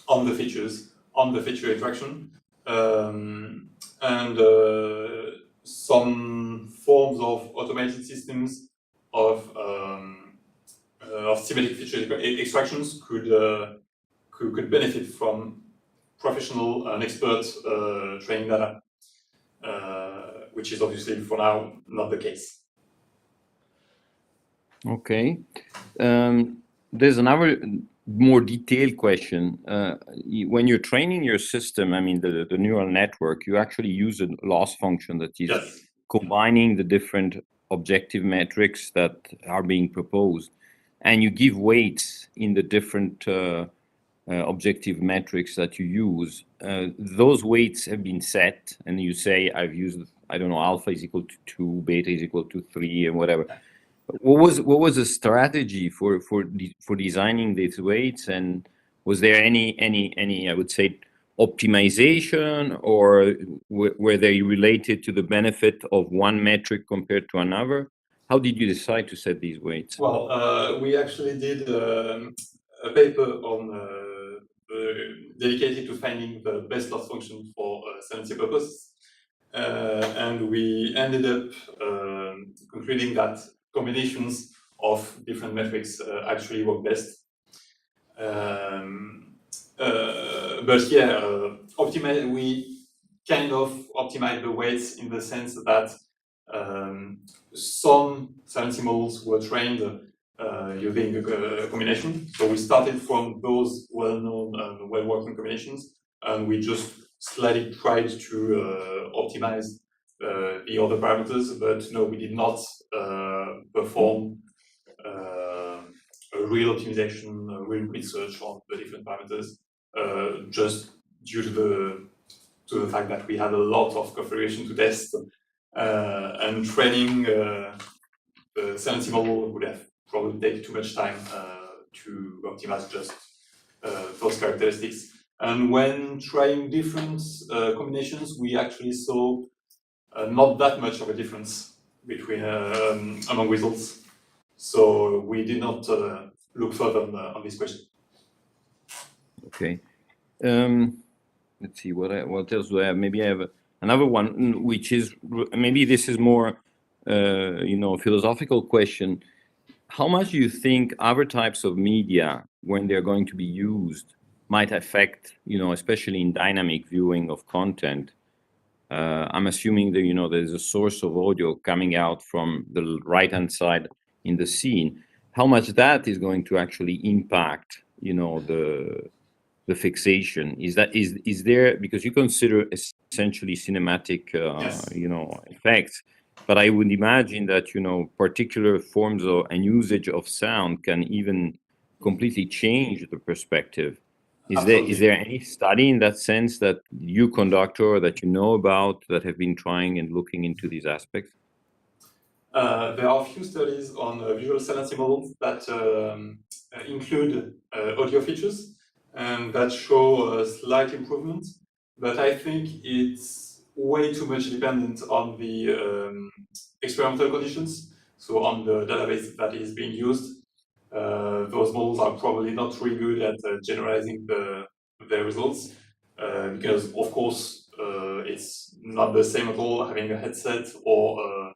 on the features, on the feature extraction, and some forms of automated systems of semantic feature extractions could benefit from professional and expert training data, which is obviously for now not the case. Okay. There's another more detailed question. When you're training your system, I mean, the neural network, you actually use a loss function that is Yes. combining the different objective metrics that are being proposed, and you give weights in the different objective metrics that you use. Those weights have been set, and you say, I've used, I don't know, alpha is equal to 2, beta is equal to 3, and whatever. What was the strategy for designing these weights, and was there any I would say optimization, or were they related to the benefit of one metric compared to another? How did you decide to set these weights? Well, we actually did a paper on dedicated to finding the best loss function for semantic purposes, and we ended up concluding that combinations of different metrics actually work best. But yeah, we kind of optimize the weights in the sense that some semantic models were trained using a combination. So we started from those well-known and well-working combinations, and we just slightly tried to optimize the other parameters, but no, we did not perform a real optimization, a real research on the different parameters, just due to the fact that we had a lot of configuration to test, and training the semantic model would have probably taken too much time to optimize just those characteristics. And when trying different combinations, we actually saw not that much of a difference between among results. So we did not look further on this question. Okay. Let's see what else do I have. Maybe I have another one, which is maybe this is more philosophical question. How much do you think other types of media, when they're going to be used, might affect, especially in dynamic viewing of content? I'm assuming that, there's a source of audio coming out from the right-hand side in the scene. How much that is going to actually impact, the fixation? Is there, because you consider essentially cinematic, Yes. effects, but I would imagine that, particular forms of and usage of sound can even completely change the perspective. Is there any study in that sense that you conduct or that you know about that have been trying and looking into these aspects? There are a few studies on visual saliency models that include audio features and that show a slight improvement, but I think it's way too much dependent on the experimental conditions, so on the database that is being used. Those models are probably not really good at generalizing the results because, of course, it's not the same at all having a headset or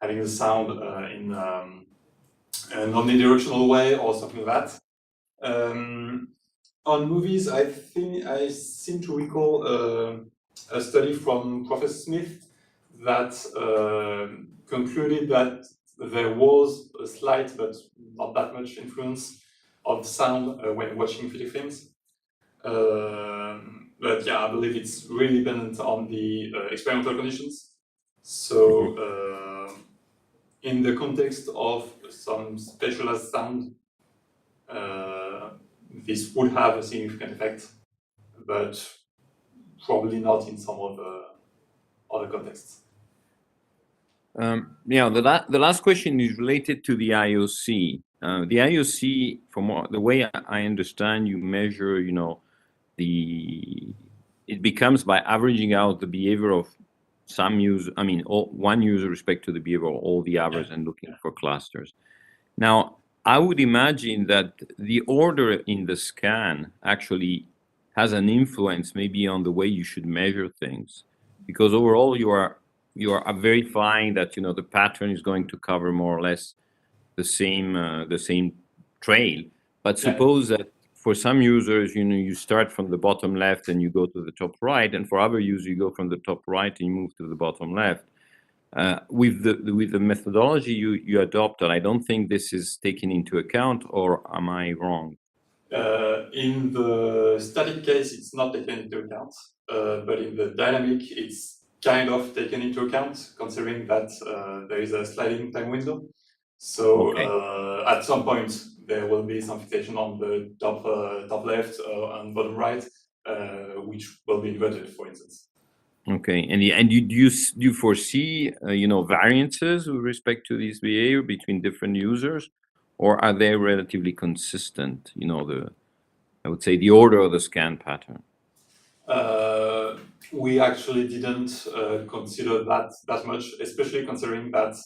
having the sound in an omnidirectional way or something like that. On movies, I seem to recall a study from Professor Smith that concluded that there was a slight but not that much influence of sound when watching feature films. But yeah, I believe it's really dependent on the experimental conditions. So in the context of some specialized sound, this would have a significant effect, but probably not in some other contexts. Yeah, the last question is related to the IOC. The IOC, from the way I understand, you measure, it becomes by averaging out the behavior of some user, one user respect to the behavior of all the others and looking for clusters. Now, I would imagine that the order in the scan actually has an influence maybe on the way you should measure things, because overall you are verifying that the pattern is going to cover more or less the same trail. But suppose that for some users, you start from the bottom left and you go to the top right, and for other users you go from the top right and you move to the bottom left. With the methodology you adopted, I don't think this is taken into account, or am I wrong? In the static case, it's not taken into account, but in the dynamic, it's kind of taken into account, considering that there is a sliding time window. So at some point, there will be some fixation on the top left and bottom right, which will be inverted, for instance. Okay, and do you foresee variances with respect to this behavior between different users, or are they relatively consistent? I would say the order of the scan pattern. We actually didn't consider that much, especially considering that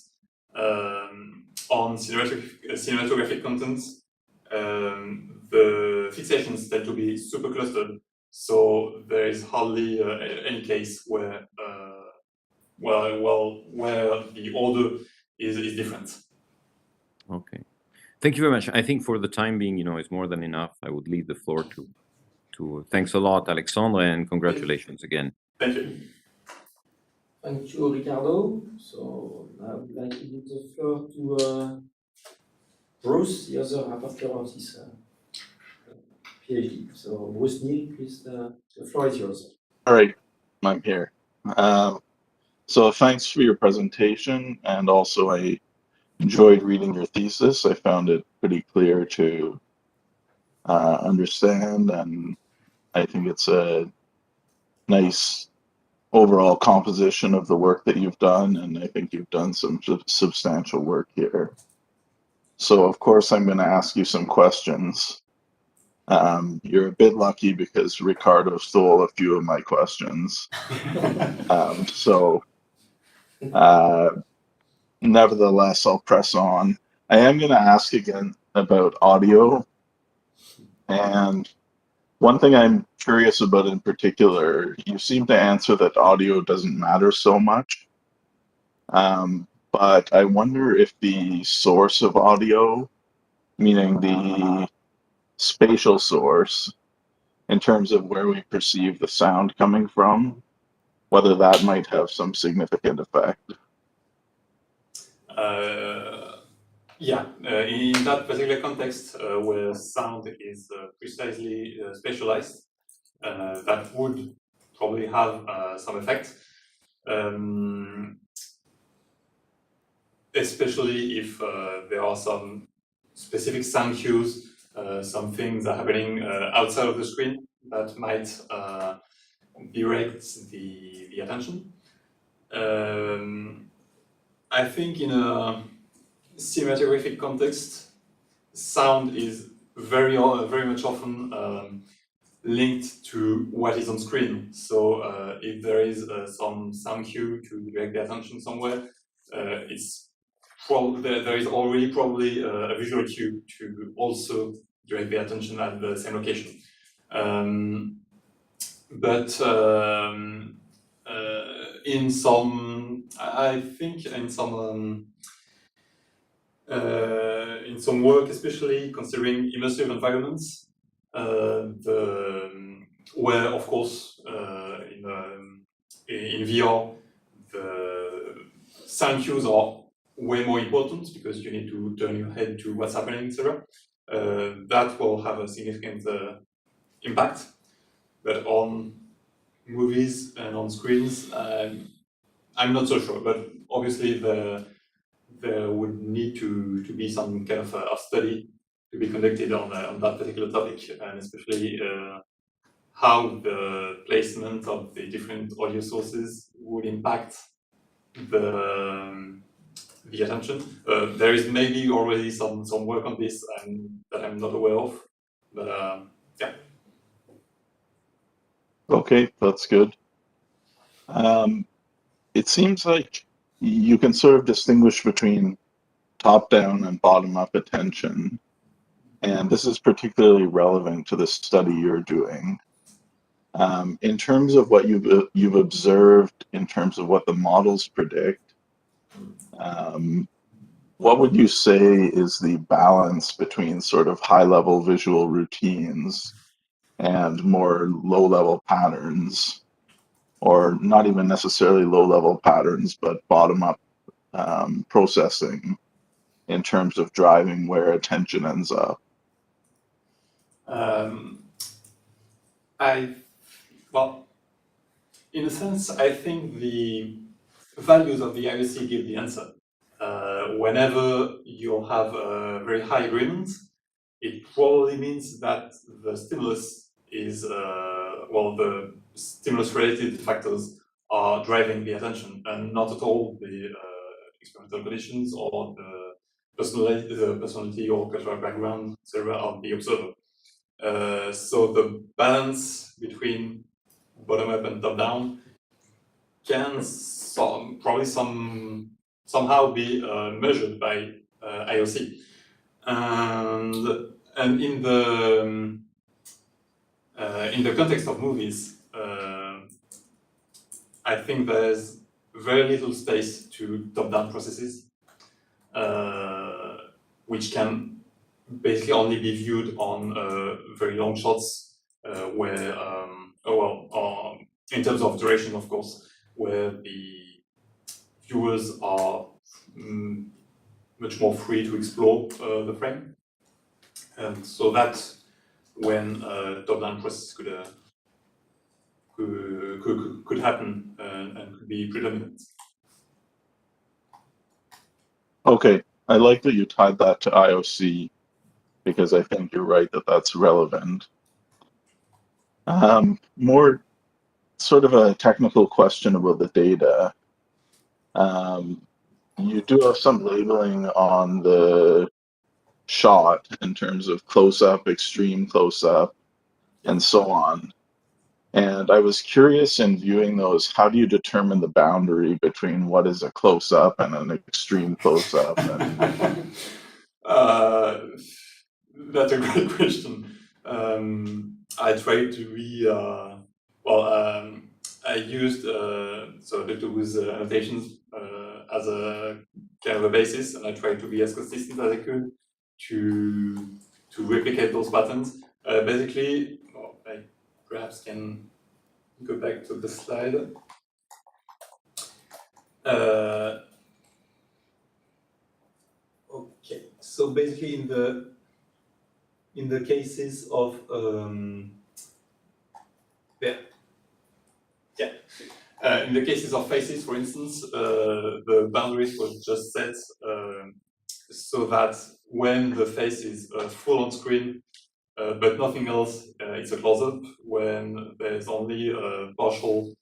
on cinematographic content, the fixations tend to be super clustered. So there is hardly any case where the order is different. Okay, thank you very much. I think for the time being, it's more than enough. I would leave the floor to. Thanks a lot, Alexandre, and congratulations again. Thank you. Thank you, Ricardo. So I would like to give the floor to Bruce, the other rapporteur of this PhD. So Bruce Neal, please, the floor is yours. All right, I'm here. So thanks for your presentation, and also I enjoyed reading your thesis. I found it pretty clear to understand, and I think it's a nice overall composition of the work that you've done, and I think you've done some substantial work here. So of course I'm going to ask you some questions. You're a bit lucky because Ricardo stole a few of my questions. Nevertheless, I'll press on. I am going to ask again about audio. And one thing I'm curious about in particular, you seem to answer that audio doesn't matter so much. But I wonder if the source of audio, meaning the spatial source, in terms of where we perceive the sound coming from, whether that might have some significant effect. In that particular context, where sound is precisely spatialized, that would probably have some effect, especially if there are some specific sound cues, some things are happening outside of the screen that might direct the attention. I think in a cinematographic context, sound is very much often linked to what is on screen. So if there is some sound cue to direct the attention somewhere, there is already probably a visual cue to also direct the attention at the same location. But in some, I think in some work, especially considering immersive environments, where of course in VR the sound cues are way more important because you need to turn your head to what's happening, etc. That will have a significant impact. But on movies and on screens, I'm not so sure. But obviously, there would need to be some kind of study to be conducted on that particular topic, and especially how the placement of the different audio sources would impact the attention. There is maybe already some work on this that I'm not aware of, but yeah. Okay, that's good. It seems like you can sort of distinguish between top-down and bottom-up attention, and this is particularly relevant to the study you're doing. In terms of what you've observed, in terms of what the models predict, what would you say is the balance between sort of high-level visual routines and more low-level patterns, or not even necessarily low-level patterns, but bottom-up processing in terms of driving where attention ends up? Well, in a sense, I think the values of the IOC give the answer. Whenever you have a very high agreement, it probably means that the stimulus is, the stimulus-related factors are driving the attention, and not at all the experimental conditions or the personality or cultural background, etc., of the observer. So the balance between bottom-up and top-down can somehow be measured by IOC, and in the context of movies, I think there's very little space to top-down processes, which can basically only be viewed on very long shots, where in terms of duration, of course, where the viewers are much more free to explore the frame, and so that's when top-down process could happen and could be predominant. Okay, I like that you tied that to IOC, because I think you're right that that's relevant. More sort of a technical question about the data. You do have some labeling on the shot in terms of close-up, extreme close-up, and so on. And I was curious in viewing those, how do you determine the boundary between what is a close-up and an extreme close-up? That's a great question. I tried to be, I used the tools annotations as a kind of a basis, and I tried to be as consistent as I could to replicate those patterns. Basically, I perhaps can go back to the slide. Okay, so basically in the cases of in the cases of faces, for instance, the boundaries were just set so that when the face is full on screen, but nothing else, it's a close-up. When there's only a partial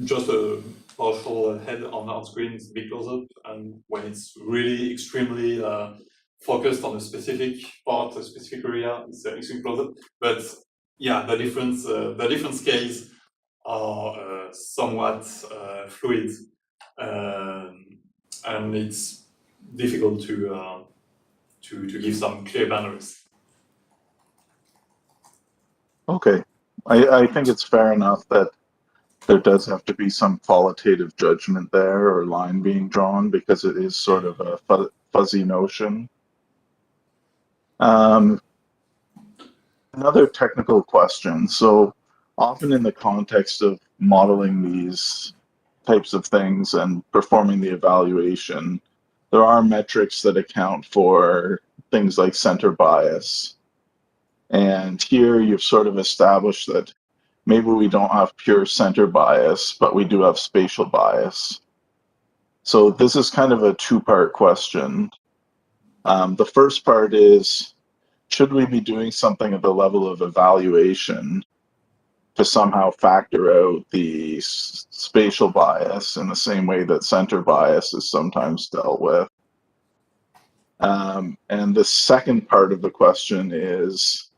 just a partial head on screen is a big close-up, and when it's really extremely focused on a specific part, a specific area, it's an extreme close-up. But yeah, the different scales are somewhat fluid, and it's difficult to give some clear boundaries. Okay, I think it's fair enough that there does have to be some qualitative judgment there or line being drawn because it is sort of a fuzzy notion. Another technical question. So often in the context of modeling these types of things and performing the evaluation, there are metrics that account for things like center bias. And here you've sort of established that maybe we don't have pure center bias, but we do have spatial bias. So this is kind of a two-part question. The first part is, should we be doing something at the level of evaluation to somehow factor out the spatial bias in the same way that center bias is sometimes dealt with? And the second part of the question is,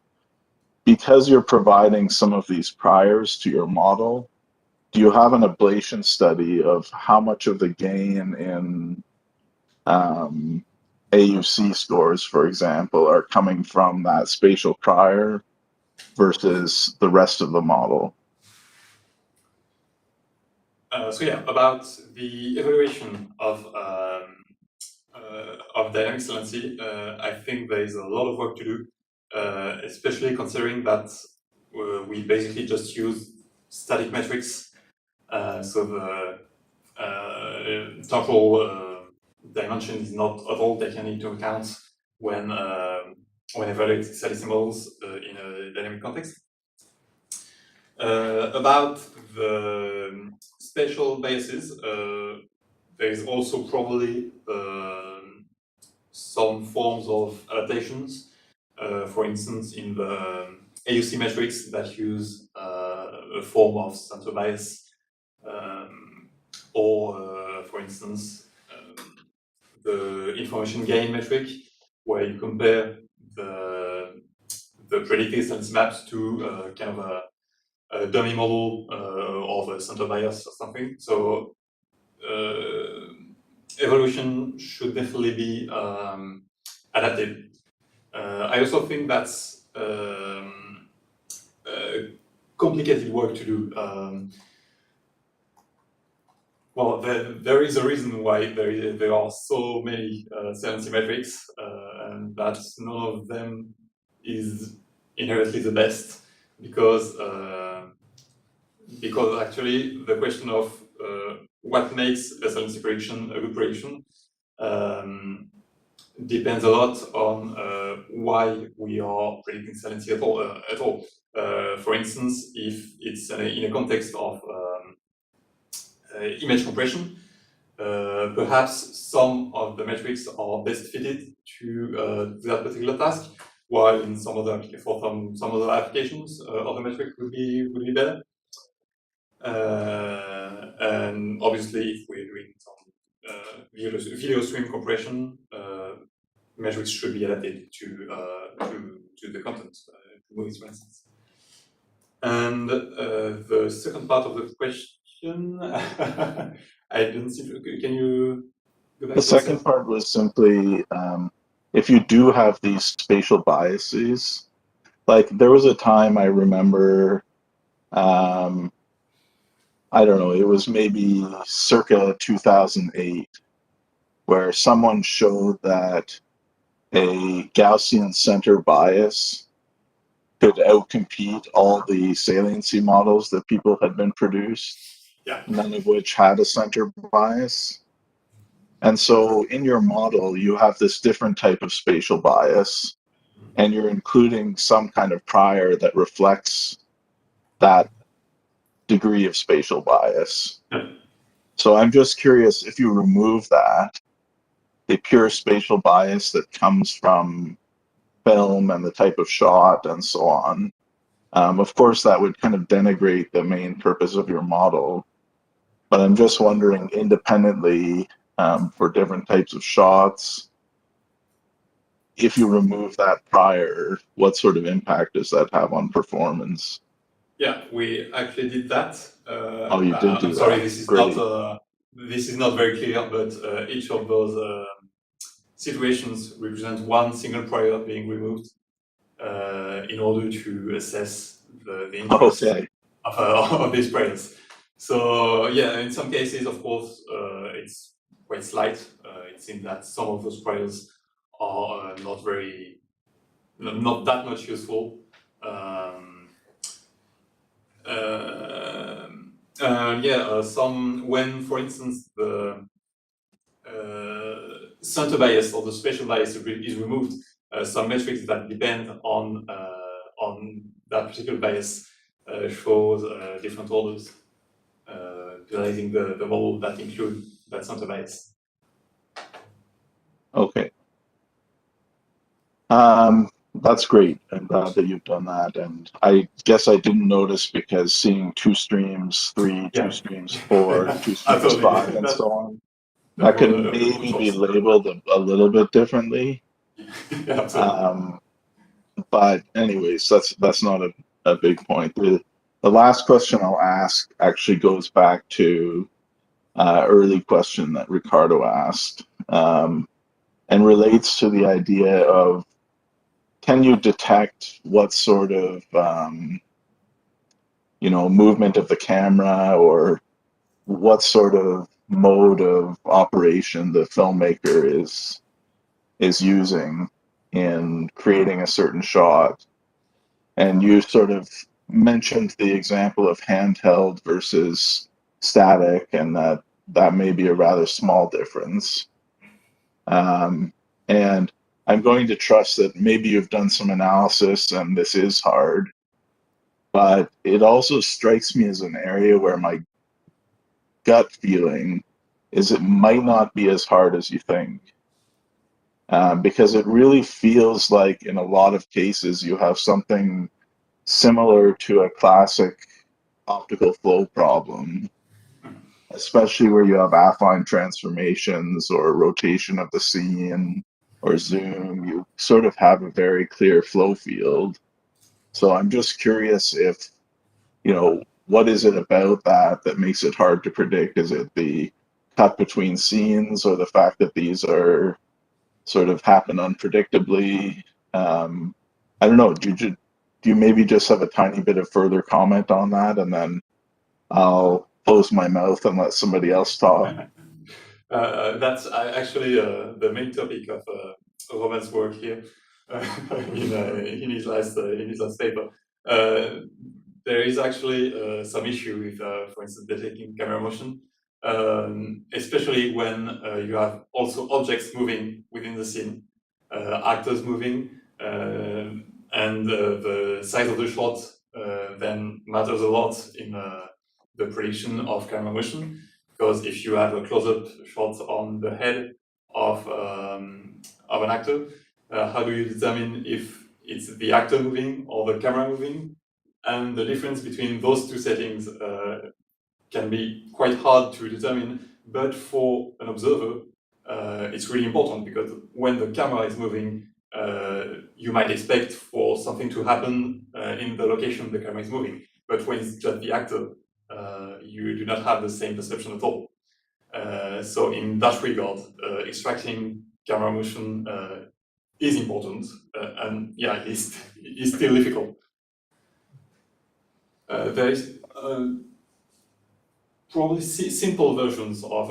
because you're providing some of these priors to your model, do you have an ablation study of how much of the gain in AUC scores, for example, are coming from that spatial prior versus the rest of the model? So yeah, about the evaluation of dynamic saliency, I think there is a lot of work to do, especially considering that we basically just use static metrics. So the temporal dimension is not at all taken into account when evaluating saliency models in a dynamic context. About the spatial biases, there is also probably some forms of adaptations. For instance, in the AUC metrics that use a form of center bias, or for instance, the information gain metric, where you compare the predicted saliency maps to kind of a dummy model of a center bias or something. So evolution should definitely be adapted. I also think that's complicated work to do. Well, there is a reason why there are so many saliency metrics, and that none of them is inherently the best, because actually the question of what makes a saliency prediction a good prediction depends a lot on why we are predicting saliency at all. For instance, if it's in a context of image compression, perhaps some of the metrics are best fitted to that particular task, while in some other applications, other metrics would be better. And obviously, if we're doing some video stream compression, metrics should be adapted to the content, movies, for instance. And the second part of the question, I didn't see. Can you go back? The second part was simply, if you do have these spatial biases, like there was a time I remember, I don't know, it was maybe circa 2008, where someone showed that a Gaussian center bias could outcompete all the saliency models that people had been produced, none of which had a center bias. And so in your model, you have this different type of spatial bias, and you're including some kind of prior that reflects that degree of spatial bias. So I'm just curious, if you remove that, the pure spatial bias that comes from film and the type of shot and so on, of course that would kind of denigrate the main purpose of your model. but I'm just wondering independently for different types of shots, if you remove that prior, what sort of impact does that have on performance? Yeah, we actually did that. Oh, you did do I'm sorry, that. this is not very clear, but each of those situations represent one single prior being removed in order to assess the interest Okay. of these priors. So yeah, in some cases, of course, it's quite slight. It seems that some of those priors are not that much useful. When, for instance, the center bias or the spatial bias is removed, some metrics that depend on that particular bias shows different orders, utilizing the model that include that center bias. Okay. That's great. I'm glad that you've done that. And I guess I didn't notice because seeing 2 streams 3, 2 streams 4, 2 streams Absolutely. 5, and so on, that could maybe be labeled a little bit differently. Yeah, absolutely. But anyways, that's not a big point. The last question I'll ask actually goes back to early question that Ricardo asked, and relates to the idea of, can you detect what sort of movement of the camera, or what sort of mode of operation the filmmaker is using in creating a certain shot? And you sort of mentioned the example of handheld versus static, and that may be a rather small difference. And I'm going to trust that maybe you've done some analysis and this is hard, but it also strikes me as an area where my gut feeling is it might not be as hard as you think. Because it really feels like in a lot of cases you have something similar to a classic optical flow problem, especially where you have affine transformations or rotation of the scene or zoom. You sort of have a very clear flow field. So I'm just curious if, what is it about that makes it hard to predict? Is it the cut between scenes, or the fact that these are sort of happen unpredictably? I don't know. Do you maybe just have a tiny bit of further comment on that, and then I'll close my mouth and let somebody else talk? That's actually the main topic of Roman's work here in his last paper. There is actually some issue with, for instance, detecting camera motion, especially when you have also objects moving within the scene, actors moving, and the size of the shot then matters a lot in the prediction of camera motion. Because if you have a close-up shot on the head of an actor, how do you determine if it's the actor moving or the camera moving? And the difference between those two settings can be quite hard to determine, but for an observer, it's really important, because when the camera is moving, you might expect for something to happen in the location the camera is moving. But when it's just the actor, you do not have the same perception at all. So in that regard, extracting camera motion is important, and yeah, it's still difficult. There is probably simple versions of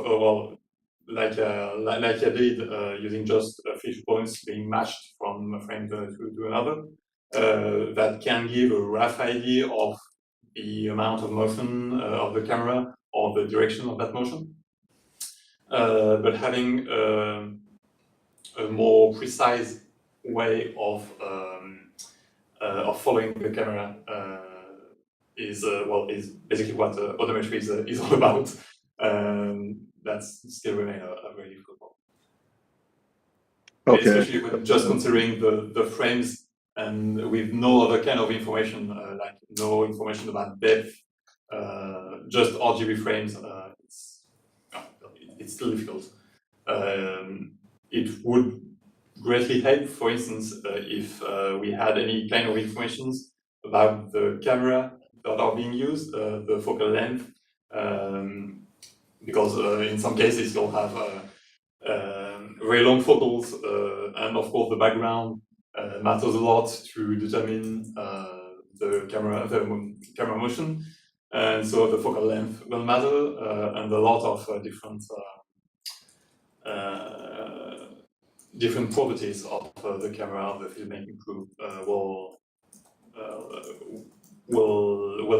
like I did using just fish points being matched from a frame to another, that can give a rough idea of the amount of motion of the camera or the direction of that motion. But having a more precise way of following the camera is basically what odometry is all about. That's still remain a very difficult problem. Okay. Especially when just considering the frames and with no other kind of information, like no information about depth, just RGB frames. it's still difficult. It would greatly help, for instance, if we had any kind of information about the camera that are being used, the focal length, because in some cases you'll have very long focals, and of course the background matters a lot to determine the camera motion, and so the focal length will matter, and a lot of different properties of the camera of the filmmaking crew will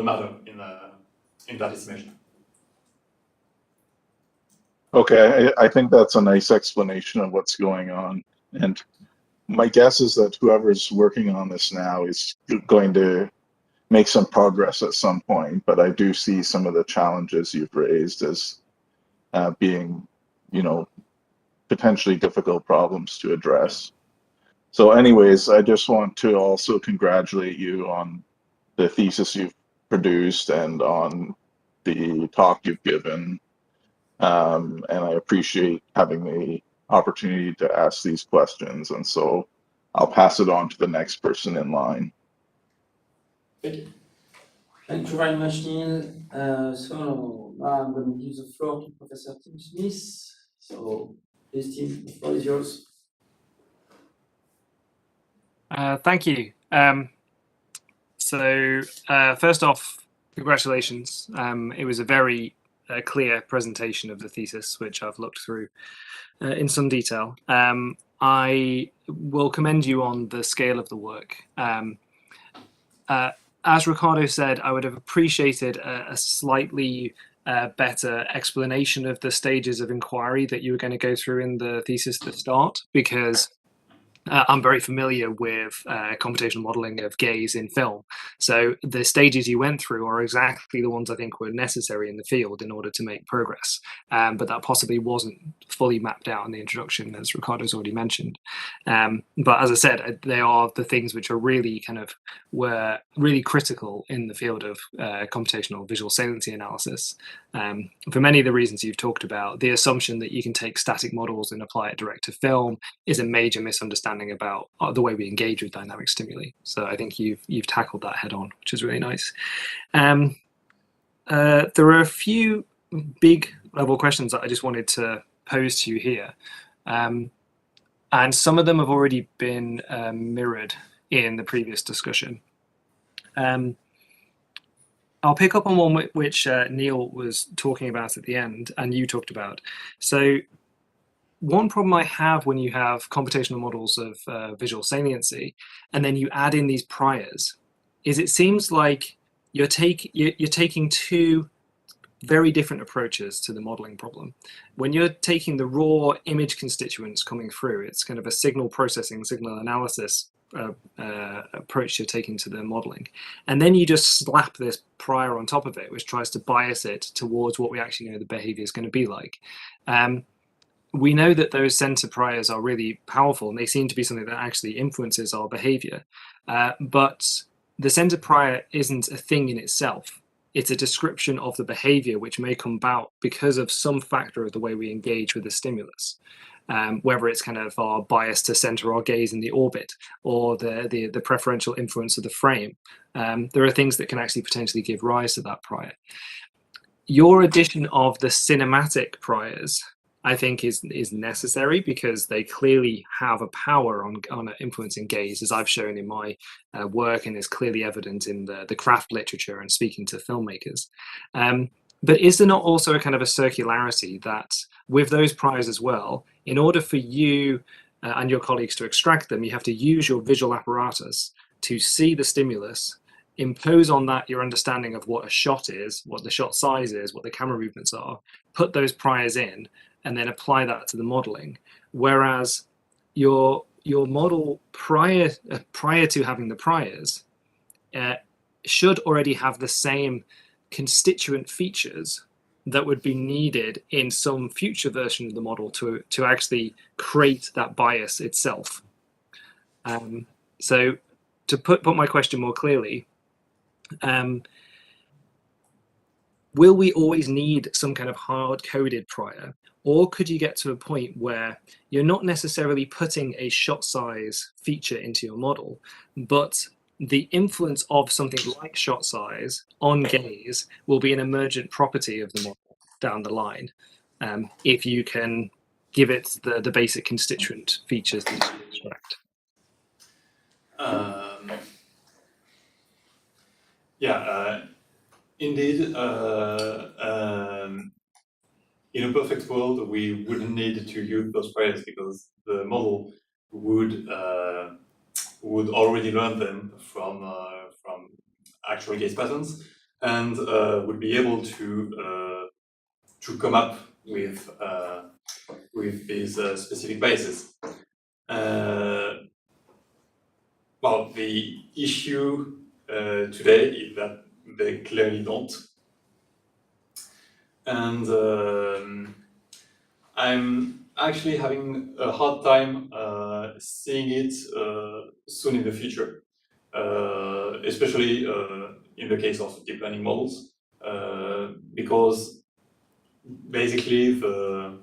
matter in that estimation. Okay, I think that's a nice explanation of what's going on. And my guess is that whoever's working on this now is going to make some progress at some point, but I do see some of the challenges you've raised as being, you know, potentially difficult problems to address. So anyways, I just want to also congratulate you on the thesis you've produced and on the talk you've given. And I appreciate having the opportunity to ask these questions. And so I'll pass it on to the next person in line. Thank you. Thank you very much, Neil. So now I'm going to give the floor to Professor Tim Smith. So please, Tim, the floor is yours. Thank you. First off, congratulations. It was a very clear presentation of the thesis, which I've looked through in some detail. I will commend you on the scale of the work. As Ricardo said, I would have appreciated a slightly better explanation of the stages of inquiry that you were going to go through in the thesis at the start, because I'm very familiar with computational modeling of gaze in film. So the stages you went through are exactly the ones I think were necessary in the field in order to make progress. But that possibly wasn't fully mapped out in the introduction, as Ricardo's already mentioned. But as I said, they are the things which are really were really critical in the field of computational visual saliency analysis. For many of the reasons you've talked about, the assumption that you can take static models and apply it direct to film is a major misunderstanding about the way we engage with dynamic stimuli. So I think you've tackled that head on, which is really nice. There are a few big level questions that I just wanted to pose to you here. And some of them have already been mirrored in the previous discussion. I'll pick up on one which Neil was talking about at the end and you talked about. So one problem I have when you have computational models of visual saliency and then you add in these priors is it seems like you're taking two very different approaches to the modeling problem. When you're taking the raw image constituents coming through, it's kind of a signal processing, signal analysis approach you're taking to the modeling. And then you just slap this prior on top of it, which tries to bias it towards what we actually know the behavior is going to be like. We know that those center priors are really powerful and they seem to be something that actually influences our behavior. But the center prior isn't a thing in itself. It's a description of the behavior which may come about because of some factor of the way we engage with the stimulus. Whether it's kind of our bias to center our gaze in the orbit or the preferential influence of the frame. There are things that can actually potentially give rise to that prior. Your addition of the cinematic priors I think is necessary because they clearly have a power on influencing gaze, as I've shown in my work and is clearly evident in the craft literature and speaking to filmmakers. But is there not also a kind of a circularity that with those priors as well, in order for you and your colleagues to extract them, you have to use your visual apparatus to see the stimulus, impose on that your understanding of what a shot is, what the shot size is, what the camera movements are, put those priors in, and then apply that to the modeling. Whereas your model prior to having the priors should already have the same constituent features that would be needed in some future version of the model to actually create that bias itself. So to put my question more clearly, will we always need some kind of hard-coded prior, Or could you get to a point where you're not necessarily putting a shot size feature into your model, but the influence of something like shot size on gaze will be an emergent property of the model down the line, if you can give it the basic constituent features that you extract? Indeed, in a perfect world, we wouldn't need to use those priors because the model would already learn them from actual gaze patterns and would be able to come up with these specific biases. Well, the issue today is that they clearly don't. And I'm actually having a hard time seeing it soon in the future, especially in the case of deep learning models, because basically the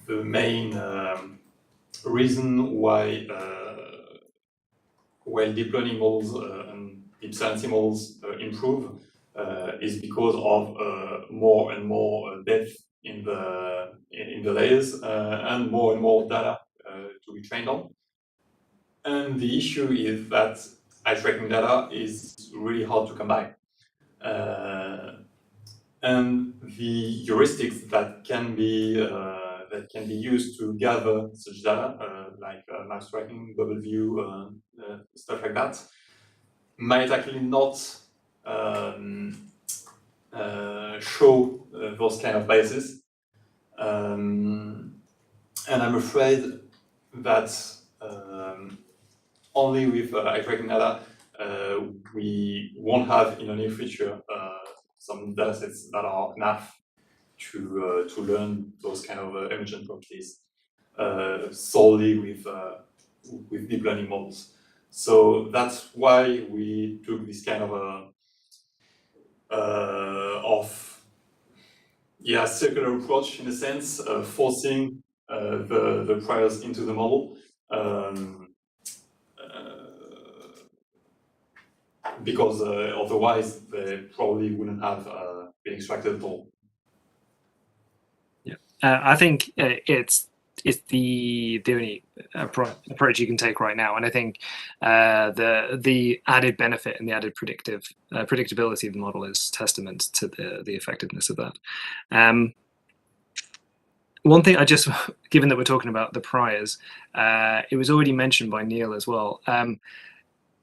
main reason why deep learning models and deep science models improve is because of more and more depth in the layers and more data to be trained on. And the issue is that eye tracking data is really hard to come by. And the heuristics that can be used to gather such data, like mouse tracking, bubble view, stuff like that, might actually not show those kind of biases. And I'm afraid that only with eye tracking data, we won't have in the near future some datasets that are enough to learn those kind of emergent properties solely with deep learning models. So that's why we took this kind of circular approach in a sense, forcing the priors into the model. Because otherwise they probably wouldn't have been extracted at all. Yeah, I think it's the only approach you can take right now, and I think the added benefit and the added predictability of the model is testament to the effectiveness of that. One thing given that we're talking about the priors, it was already mentioned by Neil as well.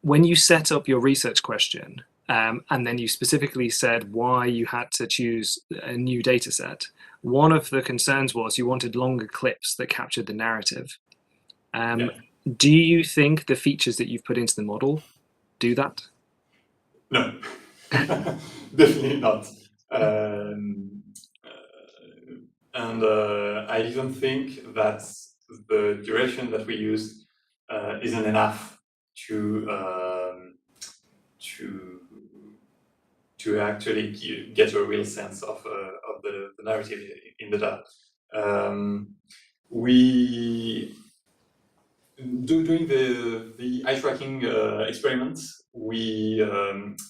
When you set up your research question, and then you specifically said why you had to choose a new data set, one of the concerns was you wanted longer clips that captured the narrative. Do you think the features that you've put into the model do that? No, definitely not. And I even think that the duration that we used isn't enough to actually get a real sense of the narrative in the data. During the eye tracking experiment, we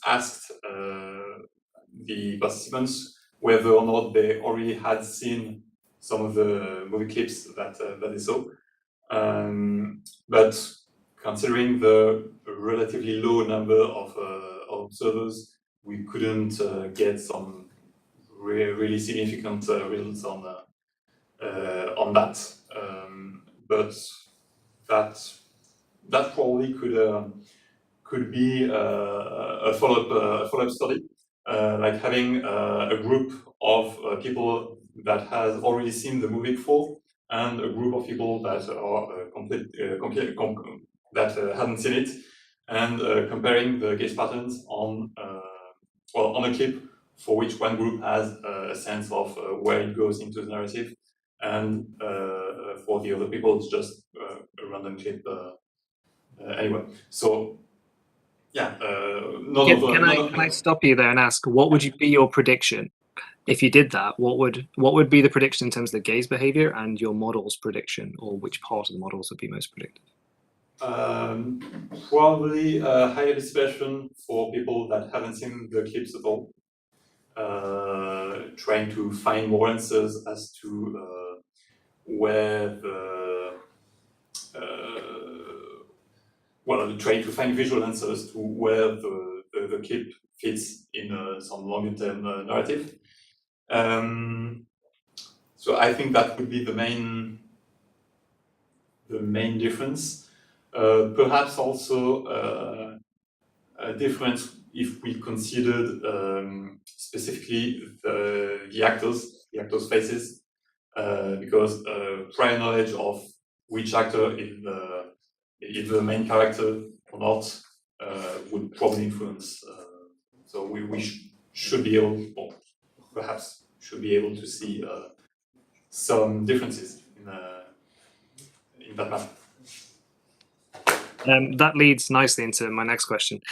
asked the participants whether or not they already had seen some of the movie clips that they saw. But considering the relatively low number of observers, we couldn't get some really significant results on that. But that probably could be a follow-up study, like having a group of people that has already seen the movie before, and a group of people that are that haven't seen it, and comparing the gaze patterns on a clip for which one group has a sense of where it goes into the narrative, and for the other people it's just a random clip anyway. So yeah, can I stop you there and ask, what would be your prediction if you did that, what would be the prediction in terms of the gaze behavior and your model's prediction, or which part of the models would be most predictive? Probably a higher dispersion for people that haven't seen the clips at all. Trying to find more answers as to where the trying to find visual answers to where the clip fits in some longer term narrative. So I think that would be the main difference. Perhaps also a difference if we considered specifically the actors' faces, because prior knowledge of which actor is the main character or not would probably influence. So we should be able, or perhaps should be able to see some differences in that matter. That leads nicely into my next question.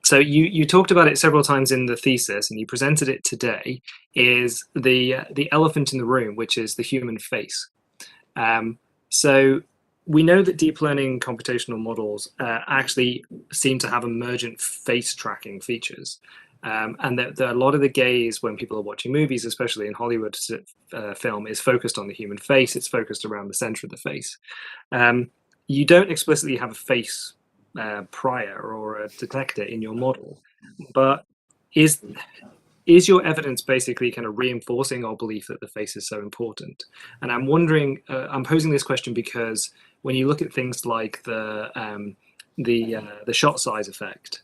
So you talked about it several times in the thesis, and you presented it today, is the elephant in the room, which is the human face. So we know that deep learning computational models actually seem to have emergent face tracking features. And that a lot of the gaze when people are watching movies, especially in Hollywood film, is focused on the human face. It's focused around the center of the face. You don't explicitly have a face prior or a detector in your model, but is your evidence basically kind of reinforcing our belief that the face is so important? And I'm wondering, I'm posing this question because when you look at things like the shot size effect,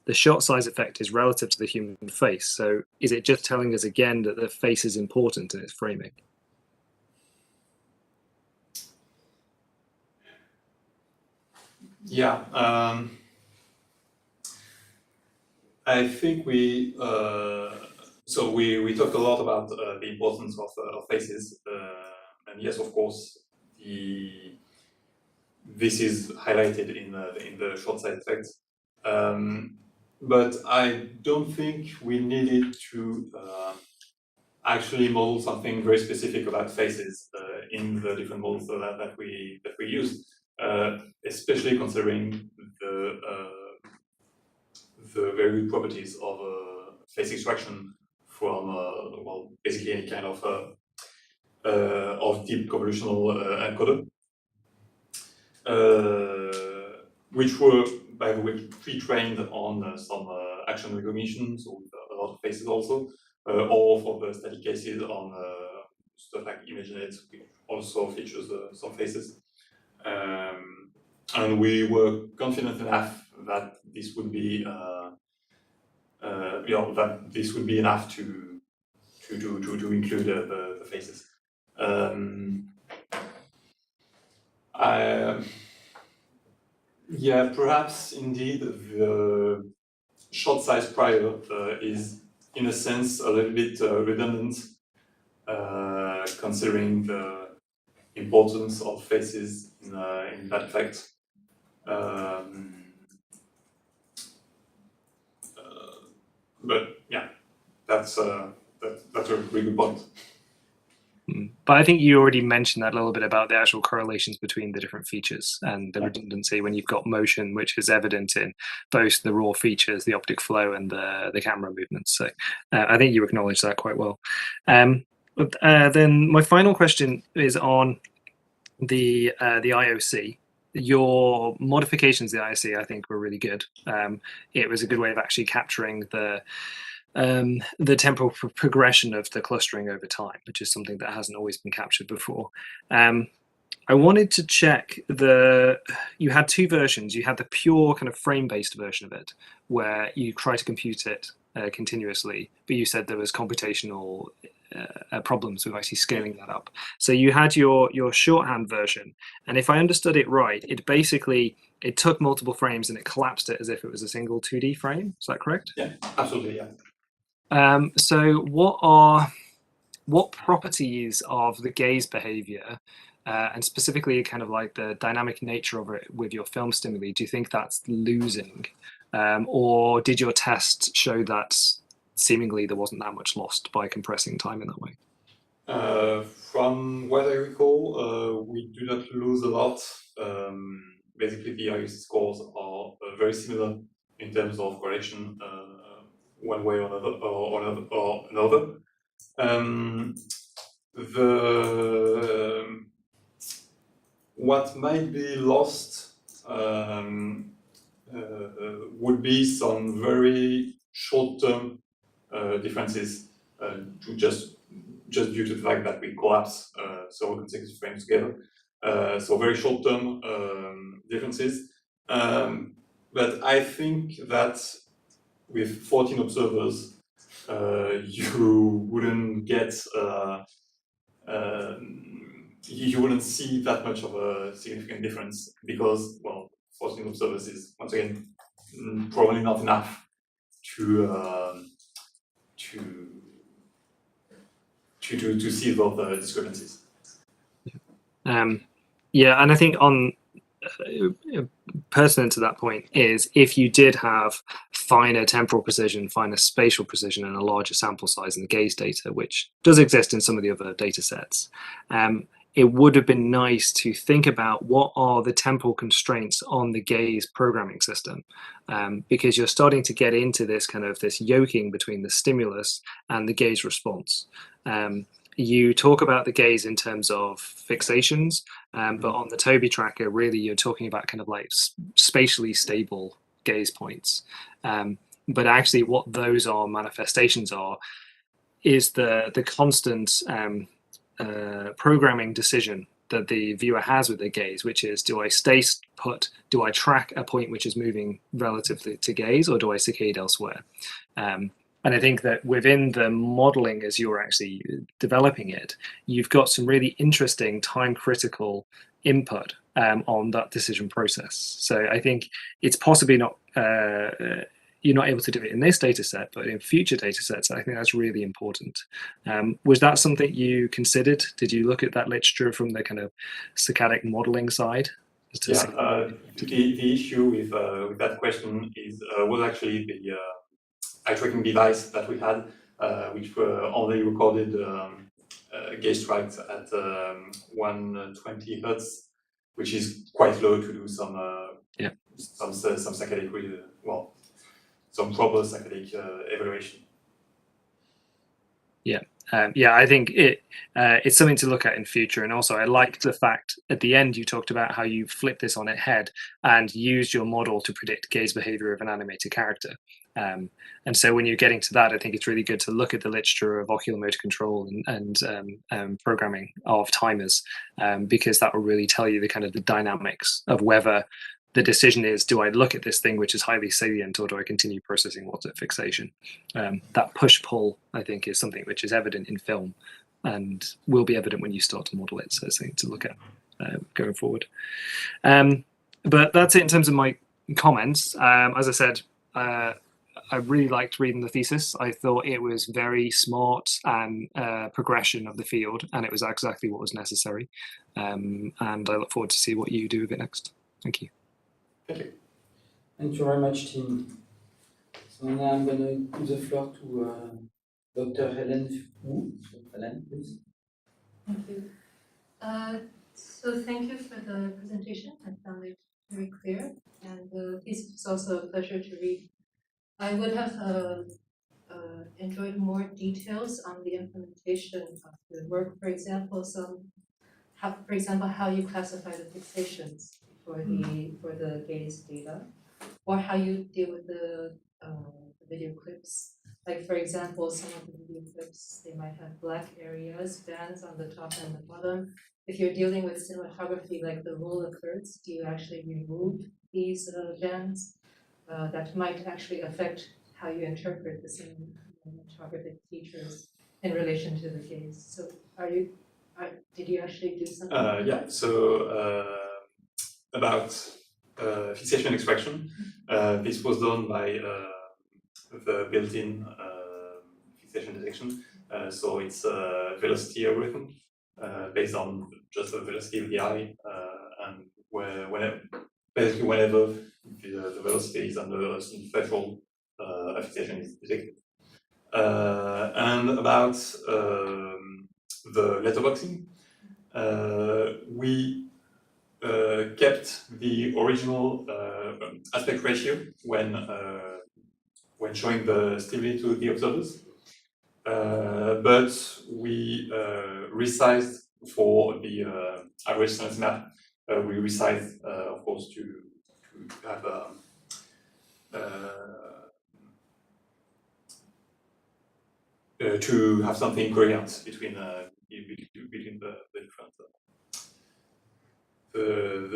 the shot size effect is relative to the human face. So is it just telling us again that the face is important in its framing? Yeah, I think we talked a lot about the importance of faces, and yes, of course, this is highlighted in the short size effect. But I don't think we needed to actually model something very specific about faces in the different models that we use, especially considering the very good properties of face extraction from basically any kind of deep convolutional encoder, which were, by the way, pre-trained on some action recognition, so with a lot of faces also, or for the static cases on stuff like ImageNet, which also features some faces. And we were confident enough that this would be enough to include the faces. Yeah, perhaps indeed the shot size prior is in a sense a little bit redundant, considering the importance of faces in that effect. But yeah, that's a really good point. But I think you already mentioned that a little bit about the actual correlations between the different features and the redundancy when you've got motion, which is evident in both the raw features, the optic flow, and the camera movements. So I think you acknowledge that quite well. Then my final question is on the IOC. Your modifications to the IOC, I think, were really good. It was a good way of actually capturing the temporal progression of the clustering over time, which is something that hasn't always been captured before. I wanted to check you had two versions. You had the pure kind of frame-based version of it, where you try to compute it continuously, but you said there was computational problems with actually scaling that up. So you had your shorthand version, and if I understood it right, it took multiple frames and it collapsed it as if it was a single 2D frame. Is that correct? Yeah, absolutely, yeah. So what properties of the gaze behavior, and specifically kind of like the dynamic nature of it with your film stimuli, do you think that's losing? Or did your test show that seemingly there wasn't that much lost by compressing time in that way. From what I recall, we do not lose a lot. Basically, the IUC scores are very similar in terms of correction, one way or another. What might be lost would be some very short-term differences just due to the fact that we collapse several consecutive frames together. So very short-term differences. But I think that with 14 observers, you wouldn't get you wouldn't see that much of a significant difference because, well, 14 observers is once again probably not enough to see both the discrepancies. Yeah, and I think on pertinent to that point is if you did have finer temporal precision, finer spatial precision, and a larger sample size in the gaze data, which does exist in some of the other data sets, it would have been nice to think about what are the temporal constraints on the gaze programming system, because you're starting to get into this kind of this yoking between the stimulus and the gaze response. You talk about the gaze in terms of fixations, but on the Toby tracker, really you're talking about kind of like spatially stable gaze points. But actually what those are manifestations are is the constant programming decision that the viewer has with their gaze, which is, do I stay put, do I track a point which is moving relatively to gaze, or do I saccade elsewhere? And I think that within the modeling, as you're actually developing it, you've got some really interesting time critical input on that decision process. So I think it's possibly not, you're not able to do it in this data set, but in future data sets, I think that's really important. Was that something you considered? Did you look at that literature from the kind of saccadic modeling side? Yeah, the issue with that question is was actually the eye tracking device that we had, which only recorded gaze tracks at 120 hertz, which is quite low to do some saccadic, well, some proper saccadic evaluation. Yeah, I think it's something to look at in future. And also I liked the fact at the end you talked about how you flipped this on its head and used your model to predict gaze behavior of an animated character. And so when you're getting to that, I think it's really good to look at the literature of ocular motor control and programming of timers, because that will really tell you the kind of the dynamics of whether the decision is, do I look at this thing which is highly salient, or do I continue processing what's at fixation? That push-pull, I think, is something which is evident in film and will be evident when you start to model it. So it's something to look at going forward. But that's it in terms of my comments. As I said, I really liked reading the thesis. I thought it was very smart and progression of the field, and it was exactly what was necessary. And I look forward to see what you do with it next. Thank you. Thank you. Thank you very much, Tim. So now I'm going to give the floor to Dr. Helen Wu. So Helen, please. Thank you. So thank you for the presentation. I found it very clear, and the thesis was also a pleasure to read. I would have enjoyed more details on the implementation of the work. For example, how you classify the fixations for the gaze data, or how you deal with the video clips. Like, for example, some of the video clips, they might have black areas, bands on the top and the bottom. If you're dealing with cinematography, like the rule of thirds, do you actually remove these bands? That might actually affect how you interpret the cinematographic features in relation to the gaze. So did you actually do something? Yeah, so about fixation extraction, this was done by the built-in fixation detection. So it's a velocity algorithm based on just the velocity of the eye, and whenever the velocity is under a certain threshold, a fixation is detected. And about the letterboxing, we kept the original aspect ratio when showing the stimuli to the observers, but we resized for the average sense map. We resized, of course, to have to have something coherent between the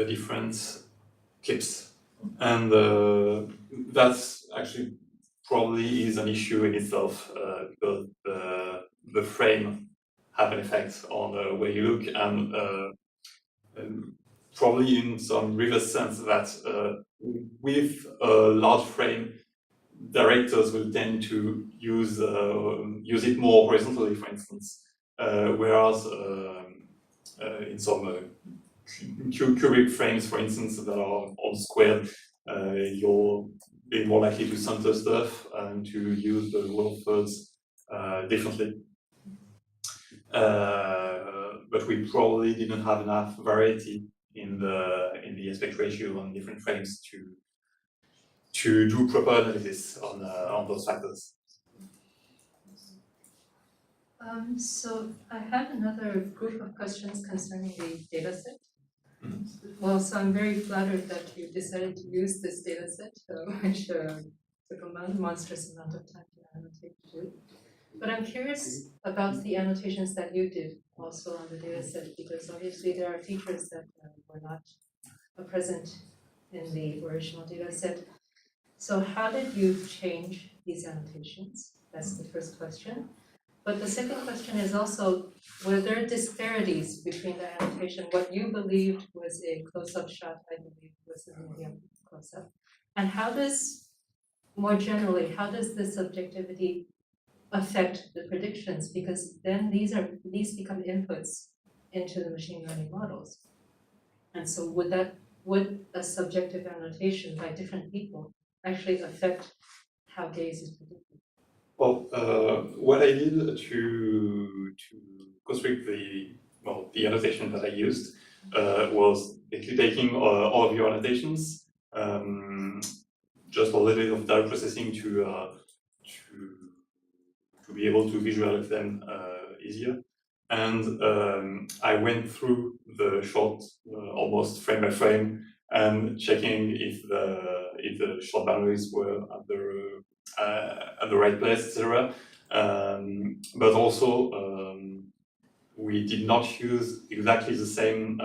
different clips, and that's actually probably is an issue in itself, because the frame have an effect on the way you look, and probably in some reverse sense that with a large frame, directors will tend to use it more horizontally, for instance, whereas in some cubic frames, for instance, that are all squared, you're being more likely to center stuff and to use the row thirds differently. But we probably didn't have enough variety in the aspect ratio on different frames to do proper analysis on those factors. So I have another group of questions concerning the data set. Well, so I'm very flattered that you decided to use this data set, which took a monstrous amount of time to annotate to do. But I'm curious about the annotations that you did also on the data set, because obviously there are features that were not present in the original data set. So how did you change these annotations? That's the first question. But the second question is also, were there disparities between the annotation, what you believed was a close-up shot, I believe was a medium close-up, and how does, more generally, how does the subjectivity affect the predictions? Because then these become inputs into the machine learning models. And so would a subjective annotation by different people actually affect how gaze is predicted? Well, what I did to construct the annotation that I used was basically taking all of your annotations, just a little bit of data processing to be able to visualize them easier. And I went through the shot almost frame by frame and checking if the shot boundaries were at the right place, etc. But also we did not use exactly the same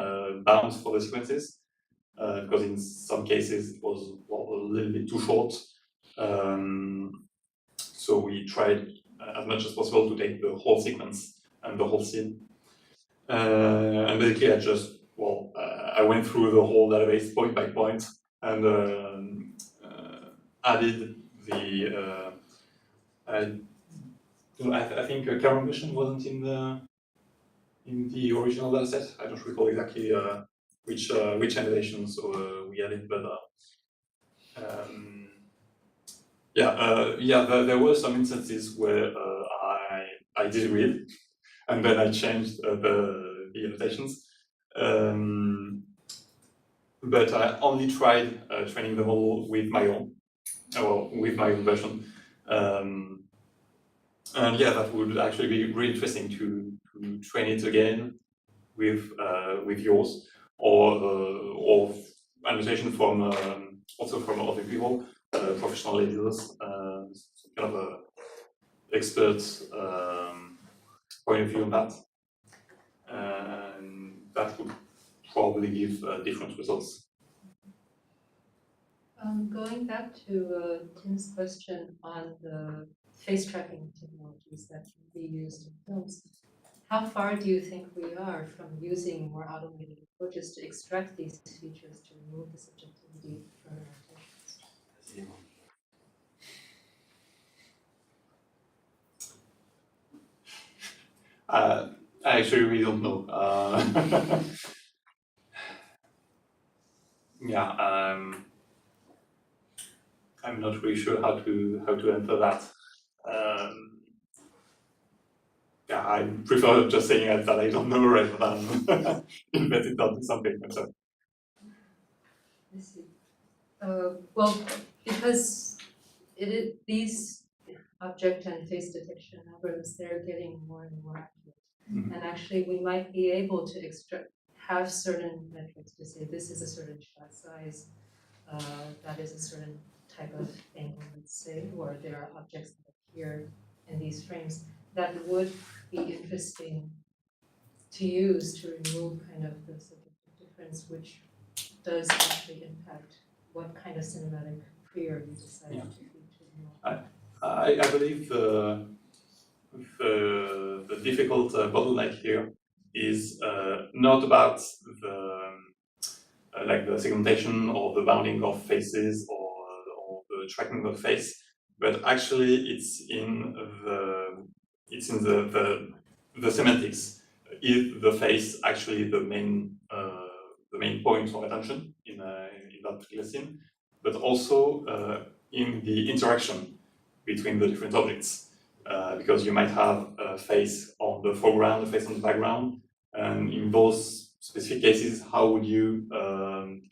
bounds for the sequences, because in some cases it was a little bit too short. So we tried as much as possible to take the whole sequence and the whole scene. And basically I went through the whole database point by point and added the I think camera motion wasn't in the original dataset. I don't recall exactly which animations we added, but there were some instances where I disagreed, and then I changed the annotations. But I only tried training the model with my own version. And yeah, that would actually be really interesting to train it again with yours, or annotation from also from other people, professional editors, kind of a expert point of view on that. And that would probably give different results. Going back to Tim's question on the face tracking technologies that can be used in films, how far do you think we are from using more automated approaches to extract these features to remove the subjectivity from annotations? I actually really don't know. Yeah, I'm not really sure how to answer that. yeah, I prefer just saying that I don't know rather than invent it out something. So. I see. Well, because these object and face detection algorithms, they're getting more and more accurate. Mm-hmm. And actually, we might be able to have certain metrics to say this is a certain shot size, that is a certain type of angle, let's say, or there are objects that appear in these frames that would be interesting to use to remove kind of the subjective difference, which does actually impact what kind of cinematic prior you decide to feature. I believe the difficult bottleneck here is not about the like the segmentation or the bounding of faces or the tracking of face, but actually it's in the semantics. Is the face actually the main point of attention in that particular scene, but also in the interaction between the different objects, because you might have a face on the foreground, a face on the background, and in those specific cases, how would you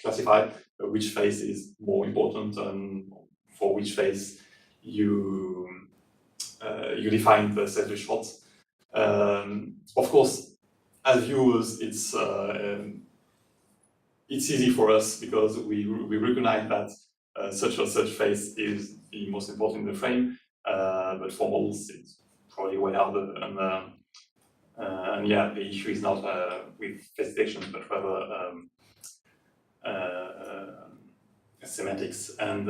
classify which face is more important and for which face you define the set of shots? Of course, as viewers, it's easy for us because we recognize that such or such face is the most important in the frame, but for models, it's probably way harder. And yeah, the issue is not with face detection, but rather semantics and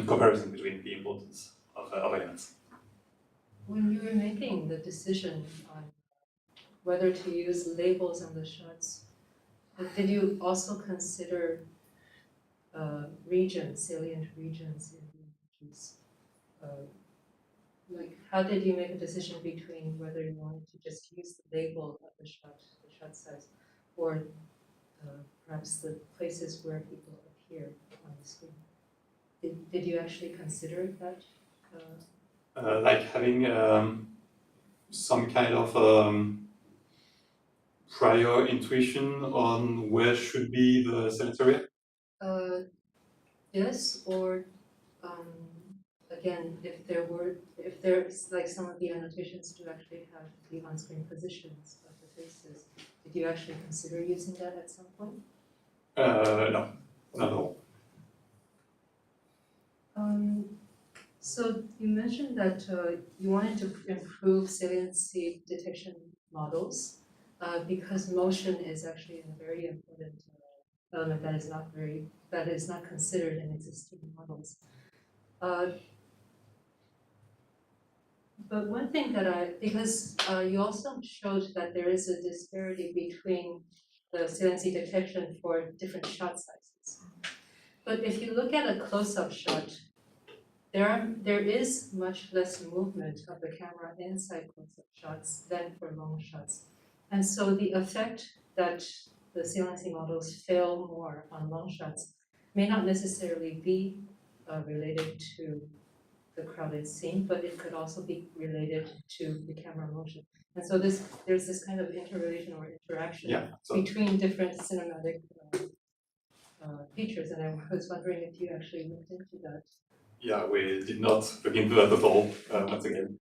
comparison between the importance of elements. When you were making the decision on whether to use labels on the shots, did you also consider regions, salient regions in the images? Like, how did you make a decision between whether you wanted to just use the label of the shot size, or perhaps the places where people appear on the screen? Did you actually consider that? Like having some kind of prior intuition on where should be the salient area? Yes, or again, if there's like some of the annotations do actually have the on-screen positions of the faces, did you actually consider using that at some point? No, not at all. So you mentioned that you wanted to improve saliency detection models because motion is actually a very important element that is not considered in existing models. But one thing that because you also showed that there is a disparity between the saliency detection for different shot sizes. But if you look at a close-up shot, there is much less movement of the camera inside close-up shots than for long shots. And so the effect that the saliency models fail more on long shots may not necessarily be related to the crowded scene, but it could also be related to the camera motion. And so there's this kind of interrelation or interaction between different cinematic features. And I was wondering if you actually looked into that. Yeah, we did not look into that at all, once again.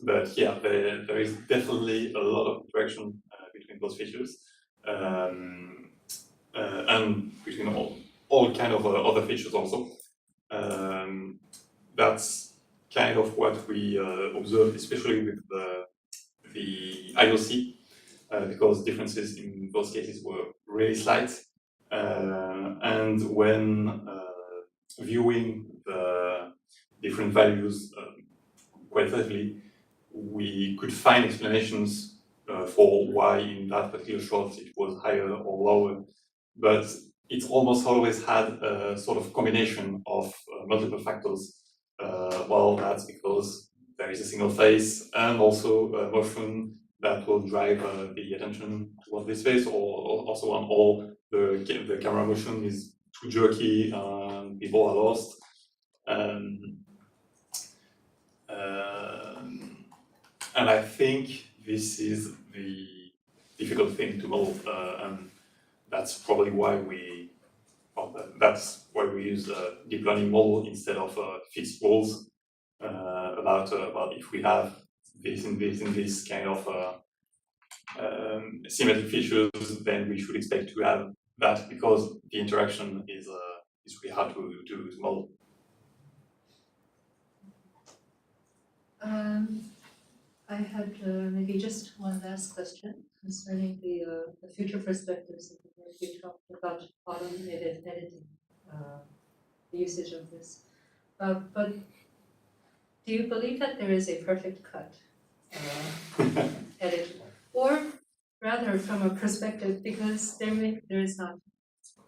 But yeah, there is definitely a lot of interaction between those features, and between all kind of other features also. That's kind of what we observed, especially with the IOC, because differences in those cases were really slight. And when viewing the different values qualitatively, we could find explanations for why in that particular shot it was higher or lower, but it almost always had a sort of combination of multiple factors. Well, that's because there is a single face and also motion that will drive the attention towards this face, or also on all the camera motion is too jerky and people are lost. And I think this is the difficult thing to model, and that's probably why we use a deep learning model instead of fixed rules about if we have this and this and this kind of semantic features, then we should expect to have that, because the interaction is really hard to model. I had maybe just one last question concerning the future perspectives of the work you talked about automated editing, the usage of this. But do you believe that there is a perfect cut edit, or rather from a perspective, because there is not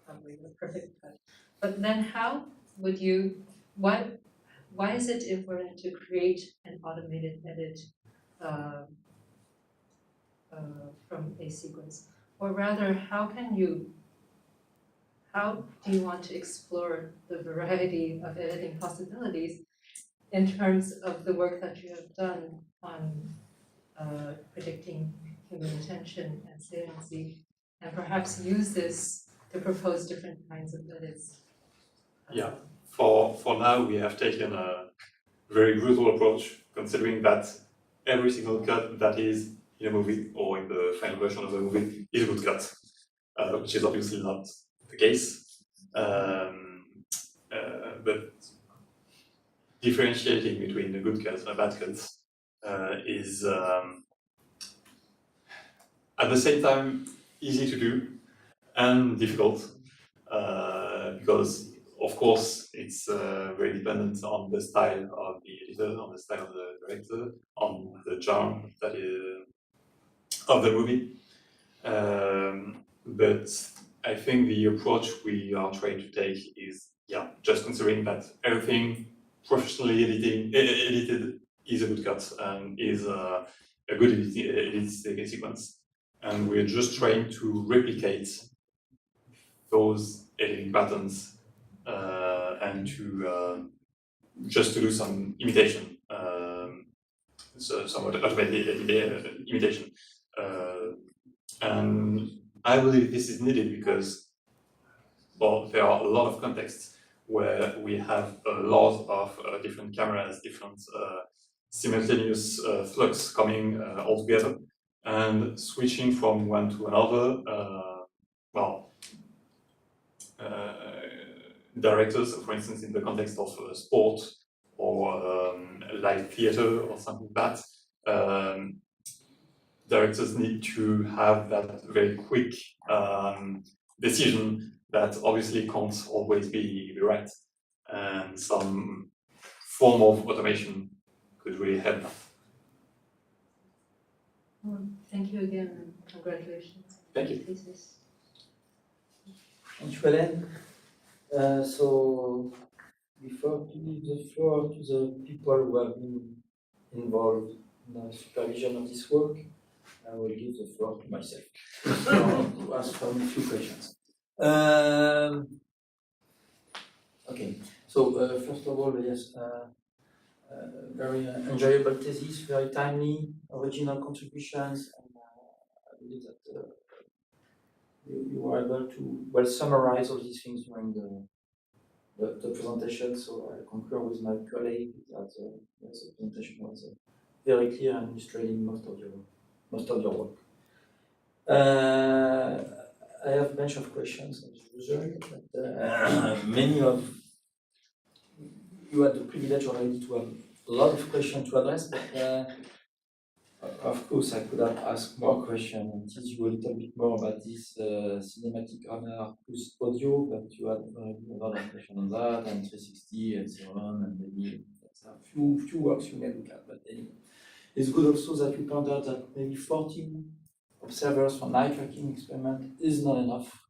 probably a perfect cut, but then how would you, why is it important to create an automated edit from a sequence? Or rather, how do you want to explore the variety of editing possibilities in terms of the work that you have done on predicting human attention and saliency, and perhaps use this to propose different kinds of edits? Yeah. For now, we have taken a very brutal approach, considering that every single cut that is in a movie or in the final version of the movie is a good cut, which is obviously not the case. But differentiating between a good cut and a bad cut is at the same time easy to do and difficult, because of course it's very dependent on the style of the editor, on the style of the director, on the genre that is of the movie. But I think the approach we are trying to take is, just considering that everything professionally edited is a good cut and is a good editing sequence, and we're just trying to replicate those editing patterns and to just to do some imitation, so somewhat automated imitation. And I believe this is needed because, well, there are a lot of contexts where we have a lot of different cameras, different simultaneous flux coming all together, and switching from one to another. Directors, for instance, in the context of sport or live theater or something like that, directors need to have that very quick decision that obviously can't always be right, and some form of automation could really help. Well, thank you again, and congratulations. Thank you. Thesis. Thank you, Hélène. So before to leave the floor to the people who have been involved in the supervision of this work, I will give the floor to myself to ask a few questions. Okay, so first of all, yes, very enjoyable thesis, very timely, original contributions, and I believe that you were able to well summarize all these things during the presentation. So I concur with my colleague that the presentation was very clear and illustrating most of your work. I have a bunch of questions as usual, but many of you had the privilege already to have a lot of questions to address, but of course I could have asked more questions and teach you a little bit more about this cinematic radar plus audio, but you had already a lot of questions on that and 360 and so on, and maybe a few works you may look at, but anyway. It's good also that you point out that maybe 14 observers from eye tracking experiment is not enough.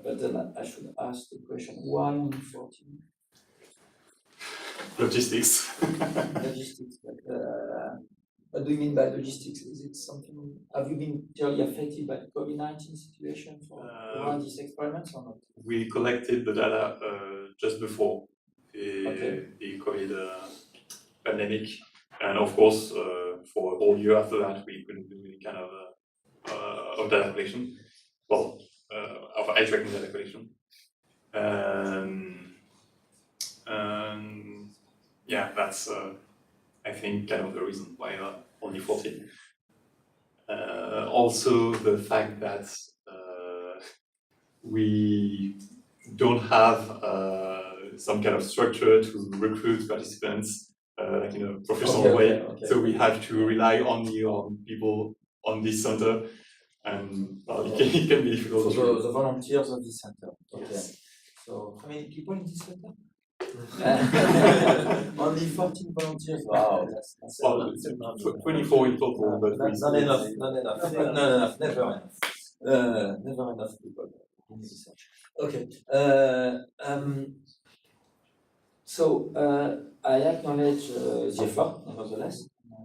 But then I should ask the question, why only 14? Logistics. Logistics, but what do you mean by logistics? Is it something, have you been really affected by the COVID-19 situation for around these experiments or not? We collected the data just before the COVID pandemic, And of course, for a whole year after that, we couldn't do any kind of data collection, well, of eye tracking data collection. And yeah, that's I think kind of the reason why only 14. Also, the fact that we don't have some kind of structure to recruit participants like in a professional way. So we have to rely only on people on this center, and well, it can be difficult. So the volunteers of this center. Okay. Yes. So how many people in this center? Only 14 volunteers. Wow, that's Well, 24 in total, but that's not enough. Not enough. Not enough. Never enough. Never enough people in research. Okay. So I acknowledge the effort, nevertheless,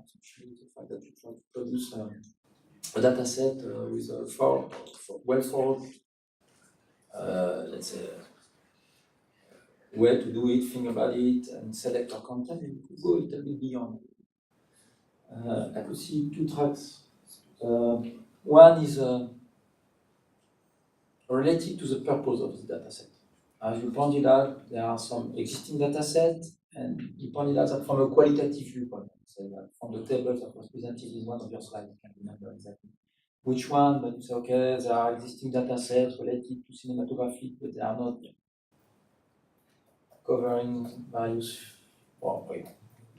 especially the fact that you try to produce a data set with a well thought, let's say, way to do it, think about it, and select your content, and you could go a little bit beyond. I could see two tracks. One is related to the purpose of the data set. As you pointed out, there are some existing data sets, and you pointed out that from a qualitative viewpoint, say that from the table that was presented in one of your slides, I can't remember exactly which one, but you say, okay, there are existing data sets related to cinematographic, but they are not covering various, well, wait.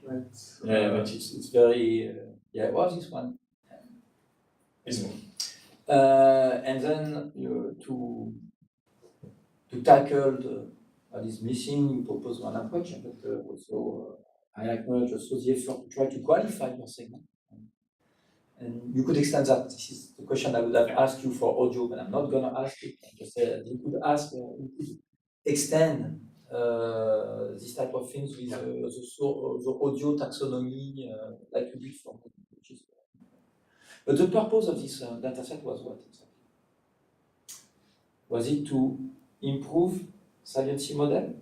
Right. Yeah, but it's very, yeah, it was this one. This one. And then to tackle what is missing, you propose one approach, but also I acknowledge also the effort to try to qualify your segment. And you could extend that. This is the question I would have asked you for audio, but I'm not going to ask it. I just said you could ask, you could extend this type of things with the audio taxonomy, like you did for me. But the purpose of this data set was what exactly? Was it to improve saliency model?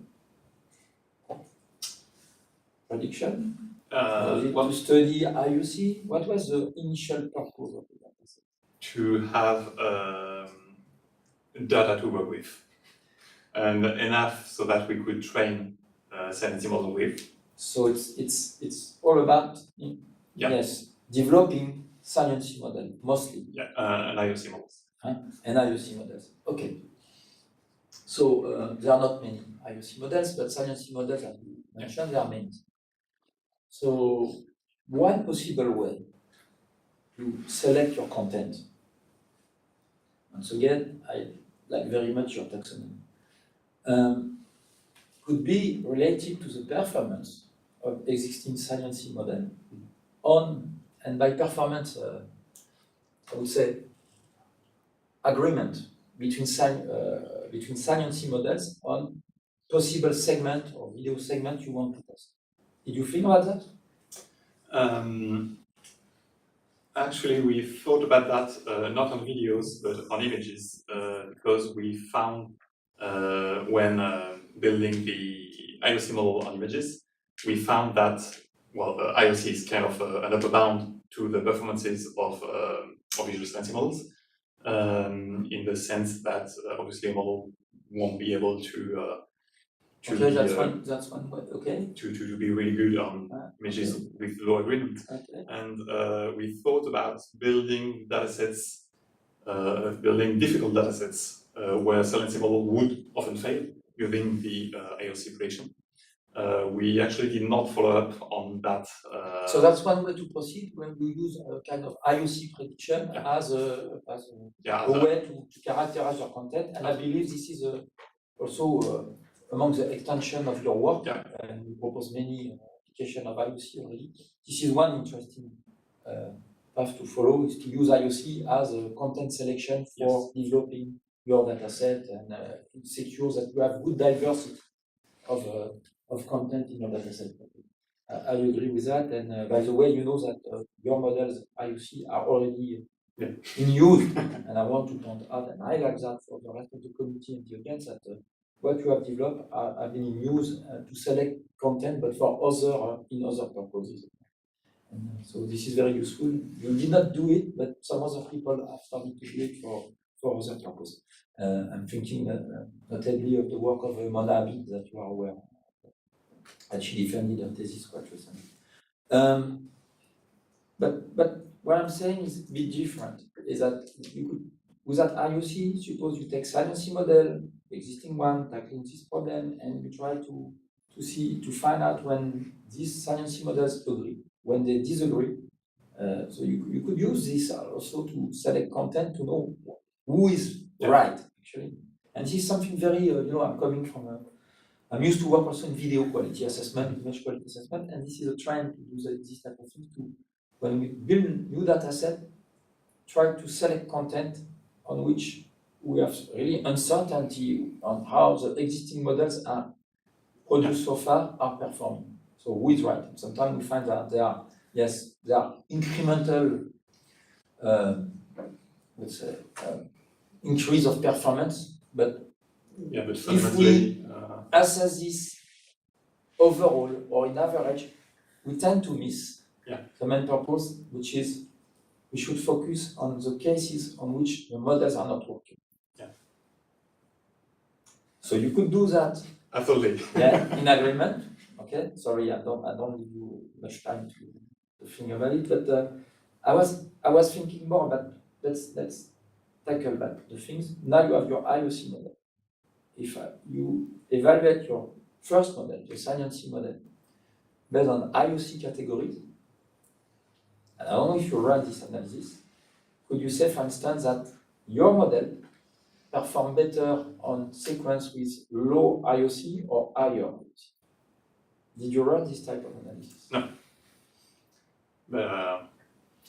Prediction? Was it to study IUC? What was the initial purpose of the data set? To have data to work with, and enough so that we could train saliency model with. So it's all about yes, developing saliency model mostly. Yeah, and IOC models. And IOC models. Okay. So there are not many IOC models, but saliency models, as you mentioned, there are many. So one possible way to select your content, once again, I like very much your taxonomy, could be related to the performance of existing saliency model on, and by performance, I would say agreement between saliency models on possible segment or video segment you want to test. Did you think about that? Actually, we thought about that not on videos but on images because we found when building the IOC model on images, we found that well, IOC is kind of an upper bound to the performances of visual saliency models in the sense that obviously a model won't be able to okay, that's one way. Okay. To be really good on images okay. with low agreement. Okay. And we thought about building datasets, building difficult datasets where saliency model would often fail using the IOC prediction. We actually did not follow up on that. So that's one way to proceed when you use a kind of IOC prediction as a way to characterize your content. And I believe this is also among the extension of your work, and we propose many applications of IOC already. This is one interesting path to follow, is to use IOC as a content selection for developing your data set and secure that you have good diversity of content in your data set. I agree with that, and by the way, you know that your models IOC are already in use, and I want to point out, and I like that for the rest of the community and the audience, that what you have developed have been in use to select content, but for in other purposes. And so this is very useful. You did not do it, but some other people have started to do it for other purposes. I'm thinking notably of the work of Mona Abid that you are aware of, and she defended her thesis quite recently. But what I'm saying is a bit different. Is that you could, with that IOC, suppose you take science model, the existing one, tackling this problem, and you try to find out when these science models agree, when they disagree. So you could use this also to select content to know who is right, actually. And this is something very, I'm coming from I'm used to work also in video quality assessment, image quality assessment, and this is a trend to do this type of thing too. When we build new data set, try to select content on which we have really uncertainty on how the existing models are produced so far are performing. So who is right? Sometimes we find that there are incremental, let's say, increase of performance, but but if we assess this overall or in average, we tend to miss the main purpose, which is we should focus on the cases on which the models are not working. So you could do that. Absolutely. In agreement. Okay. Sorry, I don't give you much time to think about it, but I was thinking more about let's tackle that the things. Now you have your IOC model. If you evaluate your first model, the science model, based on IOC categories, and I don't know if you run this analysis, could you say, for instance, that your model perform better on sequence with low IOC or higher IOC? Did you run this type of analysis? No.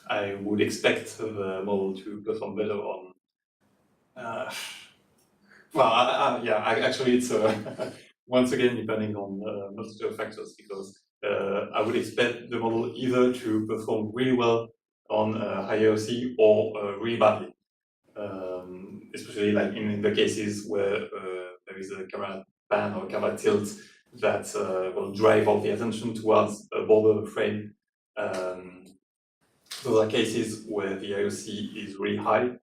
I would expect the model to perform better on. Actually, it's once again depending on multiple factors, because I would expect the model either to perform really well on high IOC or really badly. Especially like in the cases where there is a camera pan or camera tilt that will drive all the attention towards a border of the frame. Those are cases where the IOC is really high,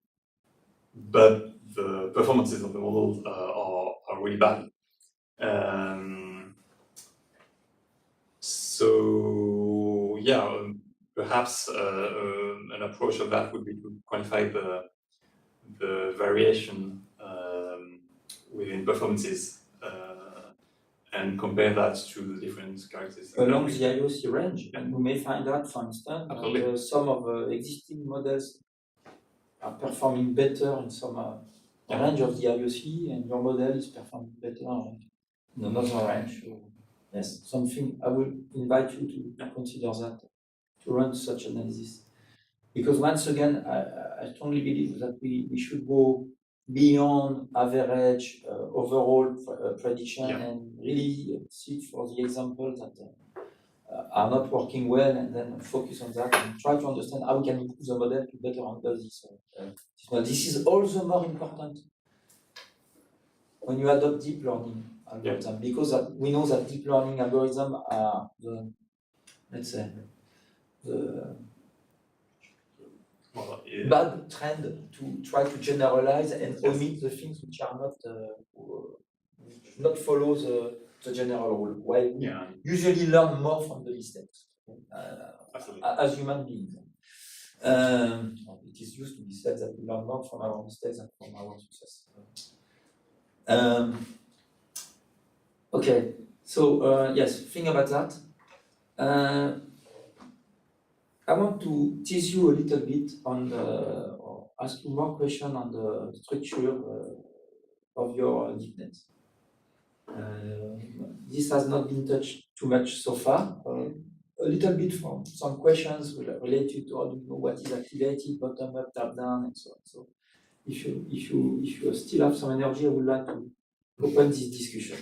but the performances of the models are really bad. So yeah, perhaps an approach of that would be to quantify the variation within performances and compare that to the different characteristics. Along the IOC range, and you may find out, for instance, that some of the existing models are performing better in some range of the IOC, and your model is performing better in another range. So, yes, something I will invite you to consider that, to run such analysis. Because once again, I strongly believe that we should go beyond average overall prediction and really seek for the examples that are not working well, and then focus on that and try to understand how we can improve the model to better handle this. This is also more important when you adopt deep learning algorithms, because we know that deep learning algorithms are the, let's say, the bad trend to try to generalize and omit the things which are not follow the general rule. Why we usually learn more from the mistakes as human beings. It is used to be said that we learn more from our mistakes than from our success. Okay, so yes, think about that. I want to tease you a little bit on or ask you more questions on the structure of your deep net. This has not been touched too much so far. A little bit from some questions related to how do you know what is activated, bottom up, top down, and so on. So, if you still have some energy, I would like to open this discussion.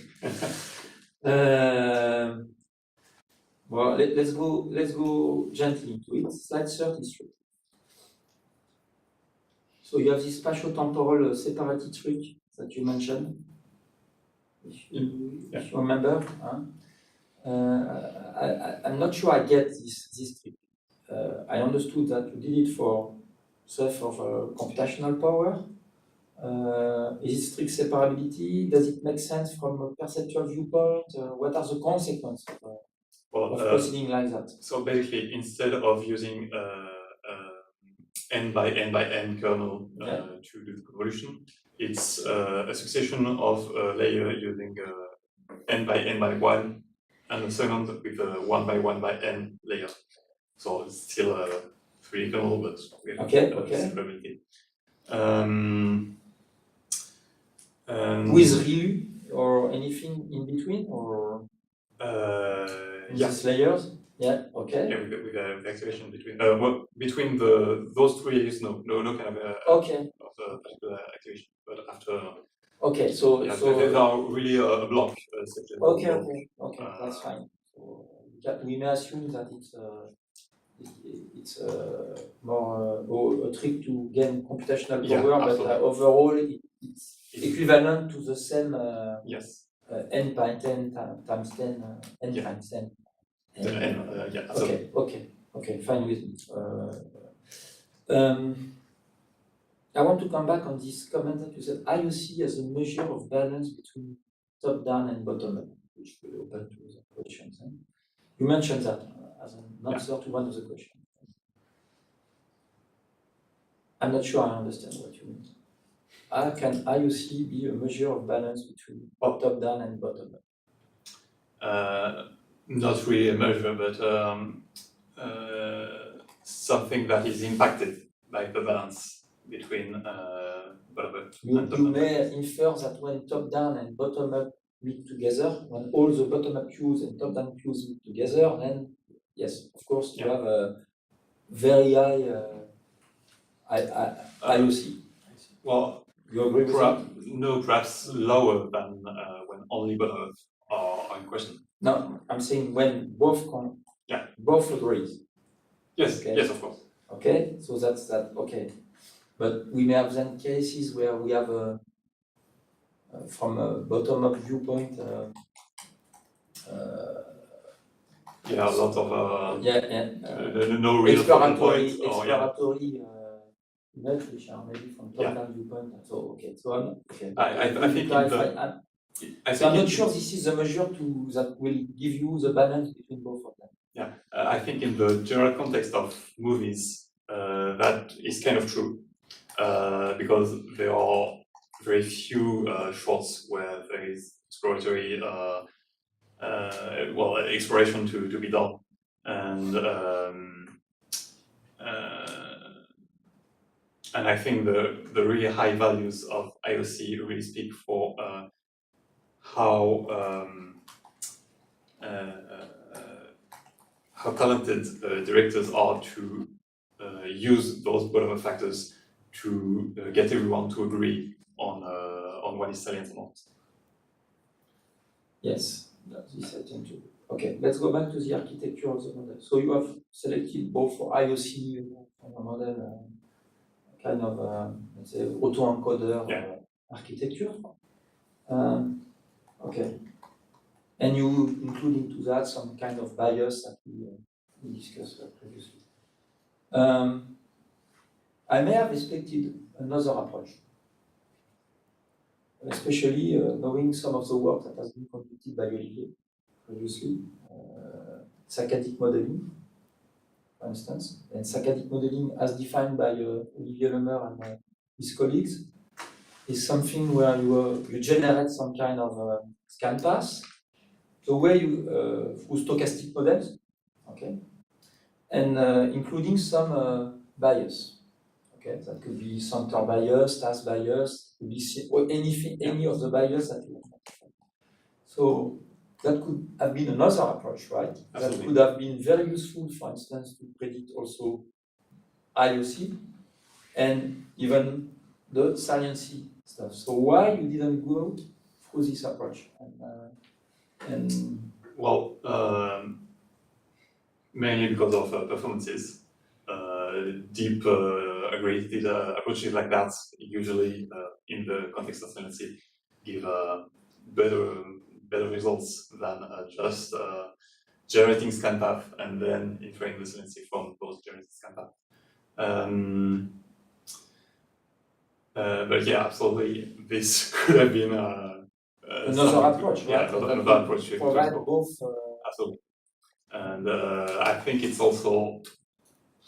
Well, let's go gently into it. Slide 33. So you have this spatio-temporal separated trick that you mentioned, if you remember. I'm not sure I get this trick. I understood that you did it for stuff of computational power. Is it strict separability? Does it make sense from a perceptual viewpoint? What are the consequences of proceeding like that? So basically, instead of using n by n kernel to do the convolution, it's a succession of layer using n by 1, and a second with a 1 by n layer. So it's still a 3 kernel, but we have separability. With ReLU or anything in between, or these layers? Yeah, okay. Yeah, with activation between between those three layers, no kind of particular activation. But after, okay, so yeah, they are really a block. Okay, that's fine. So we may assume that it's more a trick to gain computational power, but overall it's equivalent to the same n by 10 times 10 n times 10. Okay, fine with me. I want to come back on this comment that you said IOC as a measure of balance between top down and bottom up, which will open to the questions. You mentioned that as an answer to one of the questions. I'm not sure I understand what you mean. How can IOC be a measure of balance between top down and bottom up? Not really a measure, but something that is impacted by the balance between bottom up and top down. You may infer that when top down and bottom up meet together, when all the bottom up cues and top down cues meet together, then yes, of course, you have a very high IOC. Well, you agree with that? No, perhaps lower than when only bottom up are in question. No, I'm saying when both both agrees. Yes, okay. Yes, of course. Okay, so that's that. Okay, but we may have then cases where we have from a bottom-up viewpoint. A lot of no real exploratory images which are maybe from top-down viewpoint. So okay, so I'm okay. I think I'm not sure this is a measure that will give you the balance between both of them. Yeah, I think in the general context of movies, that is kind of true, because there are very few shots where there is exploratory, exploration to be done, and I think the really high values of IOC really speak for how talented directors are to use those bottom-up factors to get everyone to agree on what is salient or not. Yes, this I think too. Okay, let's go back to the architecture of the model. So you have selected both for IOC from a model, kind of let's say autoencoder architecture. Okay. And you include into that some kind of bias that we discussed previously. I may have expected another approach, especially knowing some of the work that has been completed by Olivier previously, saccadic modeling, for instance, and saccadic modeling as defined by Olivier Lemer and his colleagues is something where you generate some kind of scan path. So where you through stochastic models, okay, and including some bias, okay, that could be center bias, task bias, could be or anything, any of the bias that you want. So that could have been another approach, right? Absolutely. That could have been very useful, for instance, to predict also IOC and even the saliency stuff. So why you didn't go through this approach? Well, mainly because of performances. Deep aggregated approaches like that usually, in the context of saliency, give better results than just generating scan path and then inferring the saliency from those generated scan But yeah, absolutely, this could have been another approach, yeah, right? another approach to provide explore. both. Absolutely. And I think it's also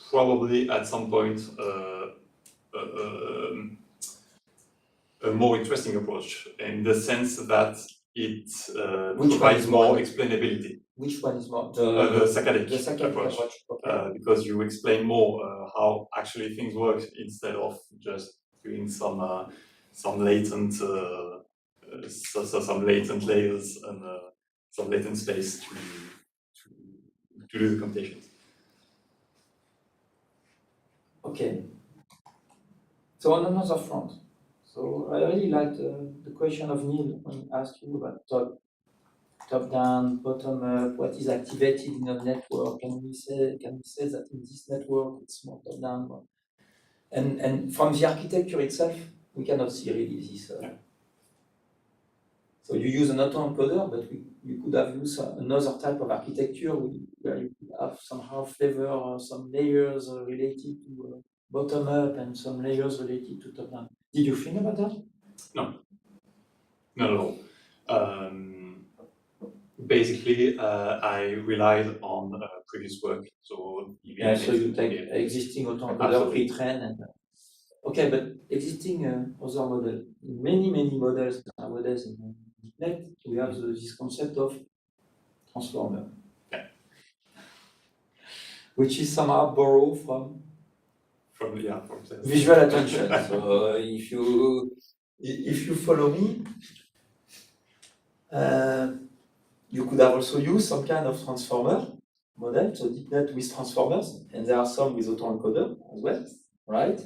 probably at some point a more interesting approach in the sense that it provides more explainability. Which one is more? The Saccadic approach. Okay. Because you explain more how actually things work instead of just doing some latent some latent layers and some latent space to do the computations. Okay. So on another front, so I really liked the question of Neil when he asked you about top down, bottom up, what is activated in a network? Can we say that in this network it's more top down? And from the architecture itself, we cannot see really this. So you use an autoencoder, but you could have used another type of architecture where you could have somehow flavor or some layers related to bottom up and some layers related to top down. Did you think about that? No, not at all. Basically, I relied on previous work. So so you take existing autoencoder, pre-train, and okay, but existing other model, many models nowadays in net, we have this concept of transformer, which is somehow borrowed from visual attention. So if you follow me, you could have also used some kind of transformer model, so deep net with transformers, and there are some with autoencoder as well, right?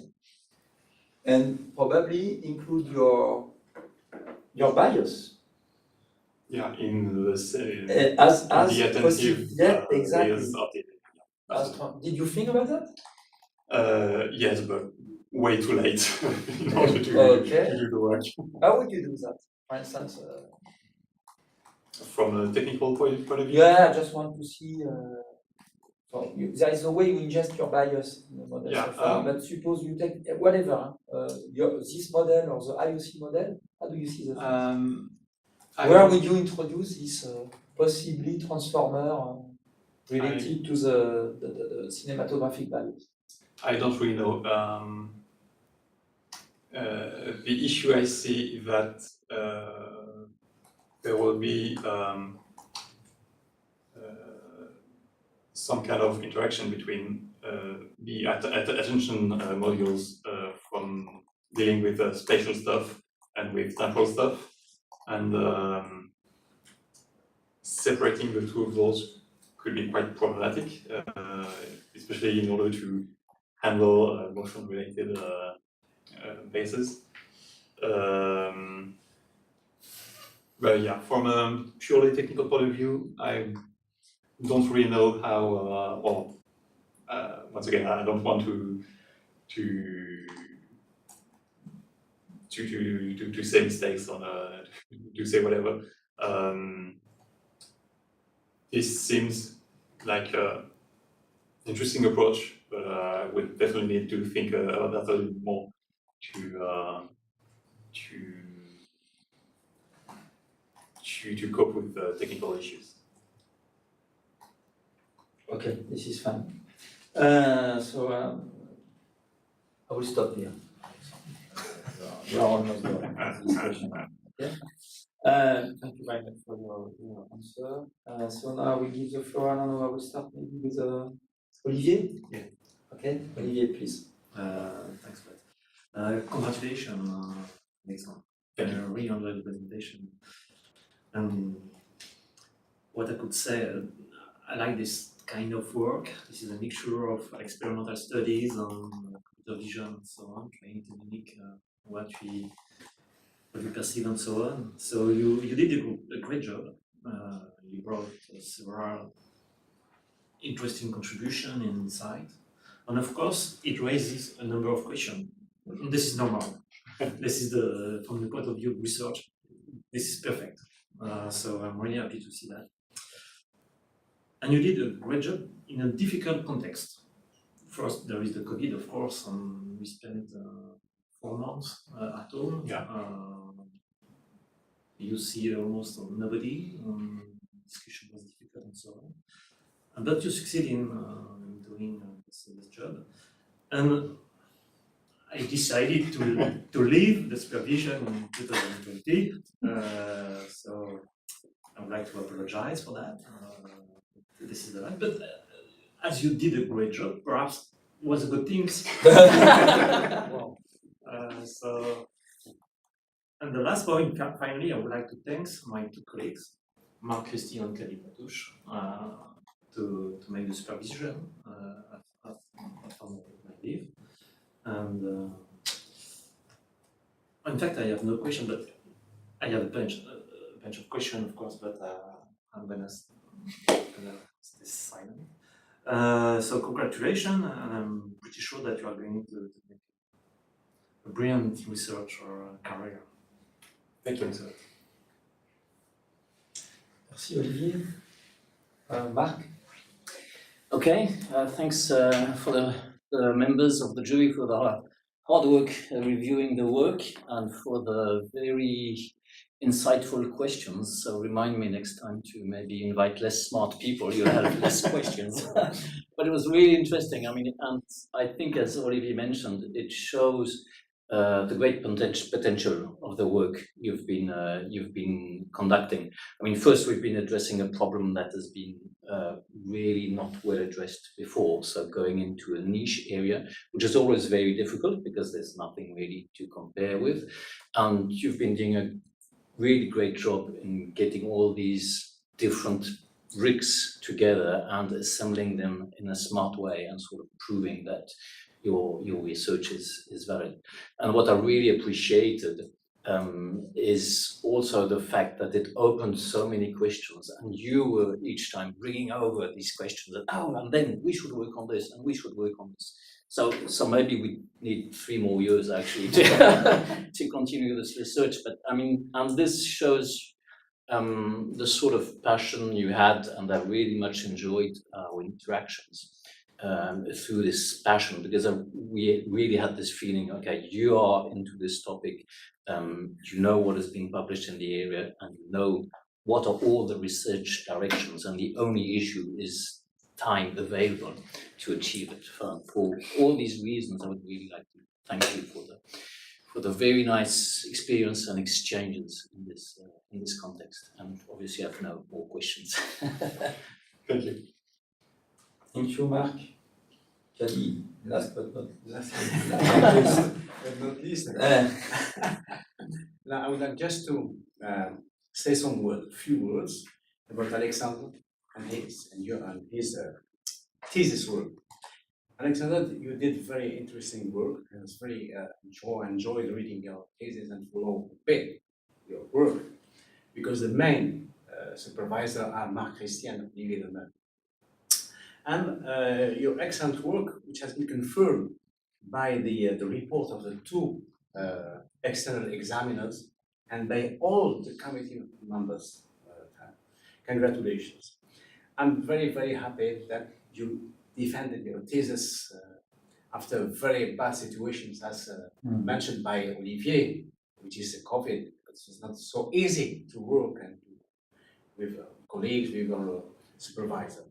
And probably include your bias. Yeah, in the as the attentive exactly. layers of the Did you think about that? Yes, but way too late in order to do the work. How would you do that? For instance, from a technical point of view? Yeah, I just want to see. There is a way you ingest your bias in the model so far, but suppose you take whatever, this model or the IOC model, how do you see the things? Where would you introduce this possibly transformer related to the cinematographic values? I don't really know. The issue I see is that there will be some kind of interaction between the attention modules from dealing with spatial stuff and with temporal stuff, and separating the two of those could be quite problematic, especially in order to handle motion-related bases. But yeah, from a purely technical point of view, I don't really know how. Once again, I don't want to say mistakes on to say whatever. This seems like an interesting approach, but I would definitely need to think about that a little bit more to cope with the technical issues. Okay, this is fine. I will stop here. We are almost done with this question. Okay. Thank you very much for your answer. So now we give the floor. I don't know. I will start maybe with Olivier. Yeah. Okay, Olivier, please. Thanks, Pat. Congratulations, Alexandre. Really enjoyed the presentation. What I could say, I like this kind of work. This is a mixture of experimental studies on computer vision and so on, trying to mimic what we perceive and so on. So you did a great job. You brought several interesting contributions and insights. And of course, it raises a number of questions. This is normal. This is from the point of view of research, this is perfect. So I'm really happy to see that. And you did a great job in a difficult context. first there is the COVID, of course, and we spent 4 months at home. Yeah. You see almost nobody. Discussion was difficult and so on. But you succeed in doing this job. And I decided to leave the supervision in 2020. So I would like to apologize for that. This is the right. But as you did a great job, perhaps it was a good thing. So, and the last point, finally, I would like to thank my 2 colleagues, Marc Christie and Kadi Patouche, to make the supervision after my leave. And in fact, I have no question, but I have a bunch of questions, of course, but I'm gonna stay silent. So congratulations, and I'm pretty sure that you are going to make a brilliant research or career. Thank you. Merci Olivier. Marc? Okay, thanks for the members of the jury for the hard work reviewing the work and for the very insightful questions. So remind me next time to maybe invite less smart people, you'll have less questions. But it was really interesting. I mean, and I think as Olivier mentioned, it shows the great potential of the work you've been conducting. I mean, first we've been addressing a problem that has been really not well addressed before. So going into a niche area, which is always very difficult because there's nothing really to compare with. And you've been doing a really great job in getting all these different bricks together and assembling them in a smart way and sort of proving that your research is valid. And what I really appreciated is also the fact that it opened so many questions, and you were each time bringing over these questions that, oh, and then we should work on this, and we should work on this. So maybe we need 3 more years actually to continue this research. But I mean, and this shows the sort of passion you had, and I really much enjoyed our interactions through this passion, because we really had this feeling, okay, you are into this topic, you know what is being published in the area, and you know what are all the research directions, and the only issue is time available to achieve it. For all these reasons, I would really like to thank you for the very nice experience and exchanges in this context. And obviously, I have no more questions. Thank you. Thank you, Marc. Kadi, last but not least. Now, I would like just to say few words about Alexandre and his thesis work. Alexandre, you did very interesting work. I was very enjoyed reading your thesis and follow your work, because the main supervisor are Marc Christie and Olivier Lemel. And your excellent work, which has been confirmed by the report of the 2 external examiners and by all the committee members. Congratulations. I'm very, very happy that you defended your thesis after very bad situations, as mentioned by Olivier, which is COVID. It's not so easy to work and with colleagues, with our supervisor.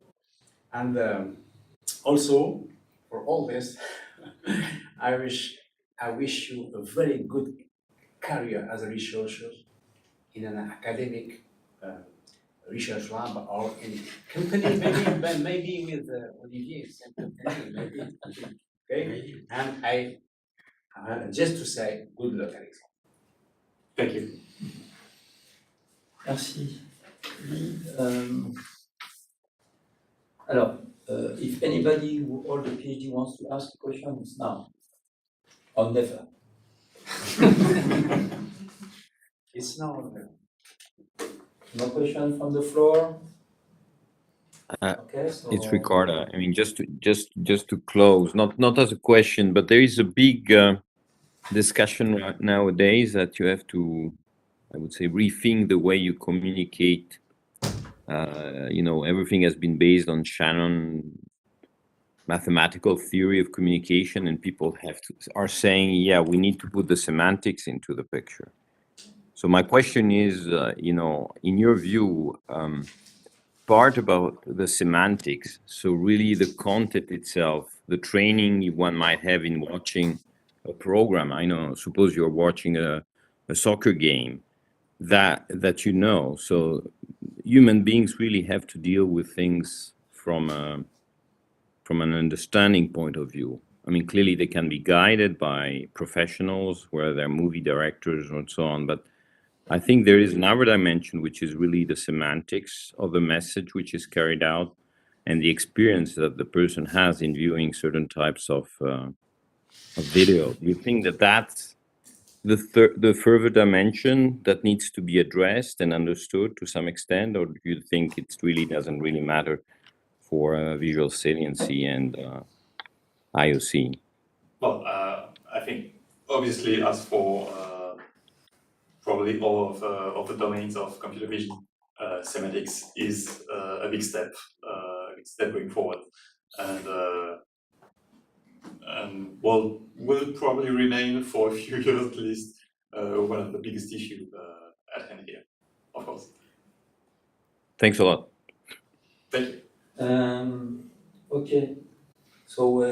And also, for all this, I wish you a very good career as a researcher in an academic research lab or in company, maybe with Olivier, same company, maybe. Okay, and I just to say good luck, Alexandre. Thank you. Merci. Alors, if anybody who holds a PhD wants to ask a question, it's now or never. It's now or never. No question from the floor. Okay, so It's Ricardo. I mean, just to close, not as a question, but there is a big discussion nowadays that you have to, I would say, rethink the way you communicate. You know, everything has been based on Shannon mathematical theory of communication, and people are saying, yeah, we need to put the semantics into the picture. So my question is, in your view, part about the semantics, so really the content itself, the training one might have in watching a program. I know, suppose you're watching a soccer game, that so human beings really have to deal with things from an understanding point of view. I mean, clearly they can be guided by professionals, where they're movie directors and so on, but I think there is another dimension, which is really the semantics of the message which is carried out, and the experience that the person has in viewing certain types of video. Do you think that that's the further dimension that needs to be addressed and understood to some extent, or do you think it really doesn't really matter for visual saliency and IOC? Well, I think obviously, as for probably all of the domains of computer vision, semantics is a big step going forward, and will probably remain for a few years at least one of the biggest issues at hand here, of course. Thanks a lot. Thank you. Okay, so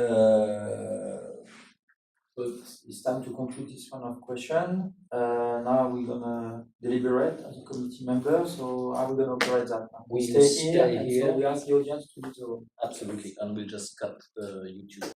it's time to conclude this round of question. Now we're gonna deliberate as a committee member. So how are we gonna operate that? We We stay stay here, and here. so we ask the audience to do the room. Absolutely, and we'll just cut the YouTube.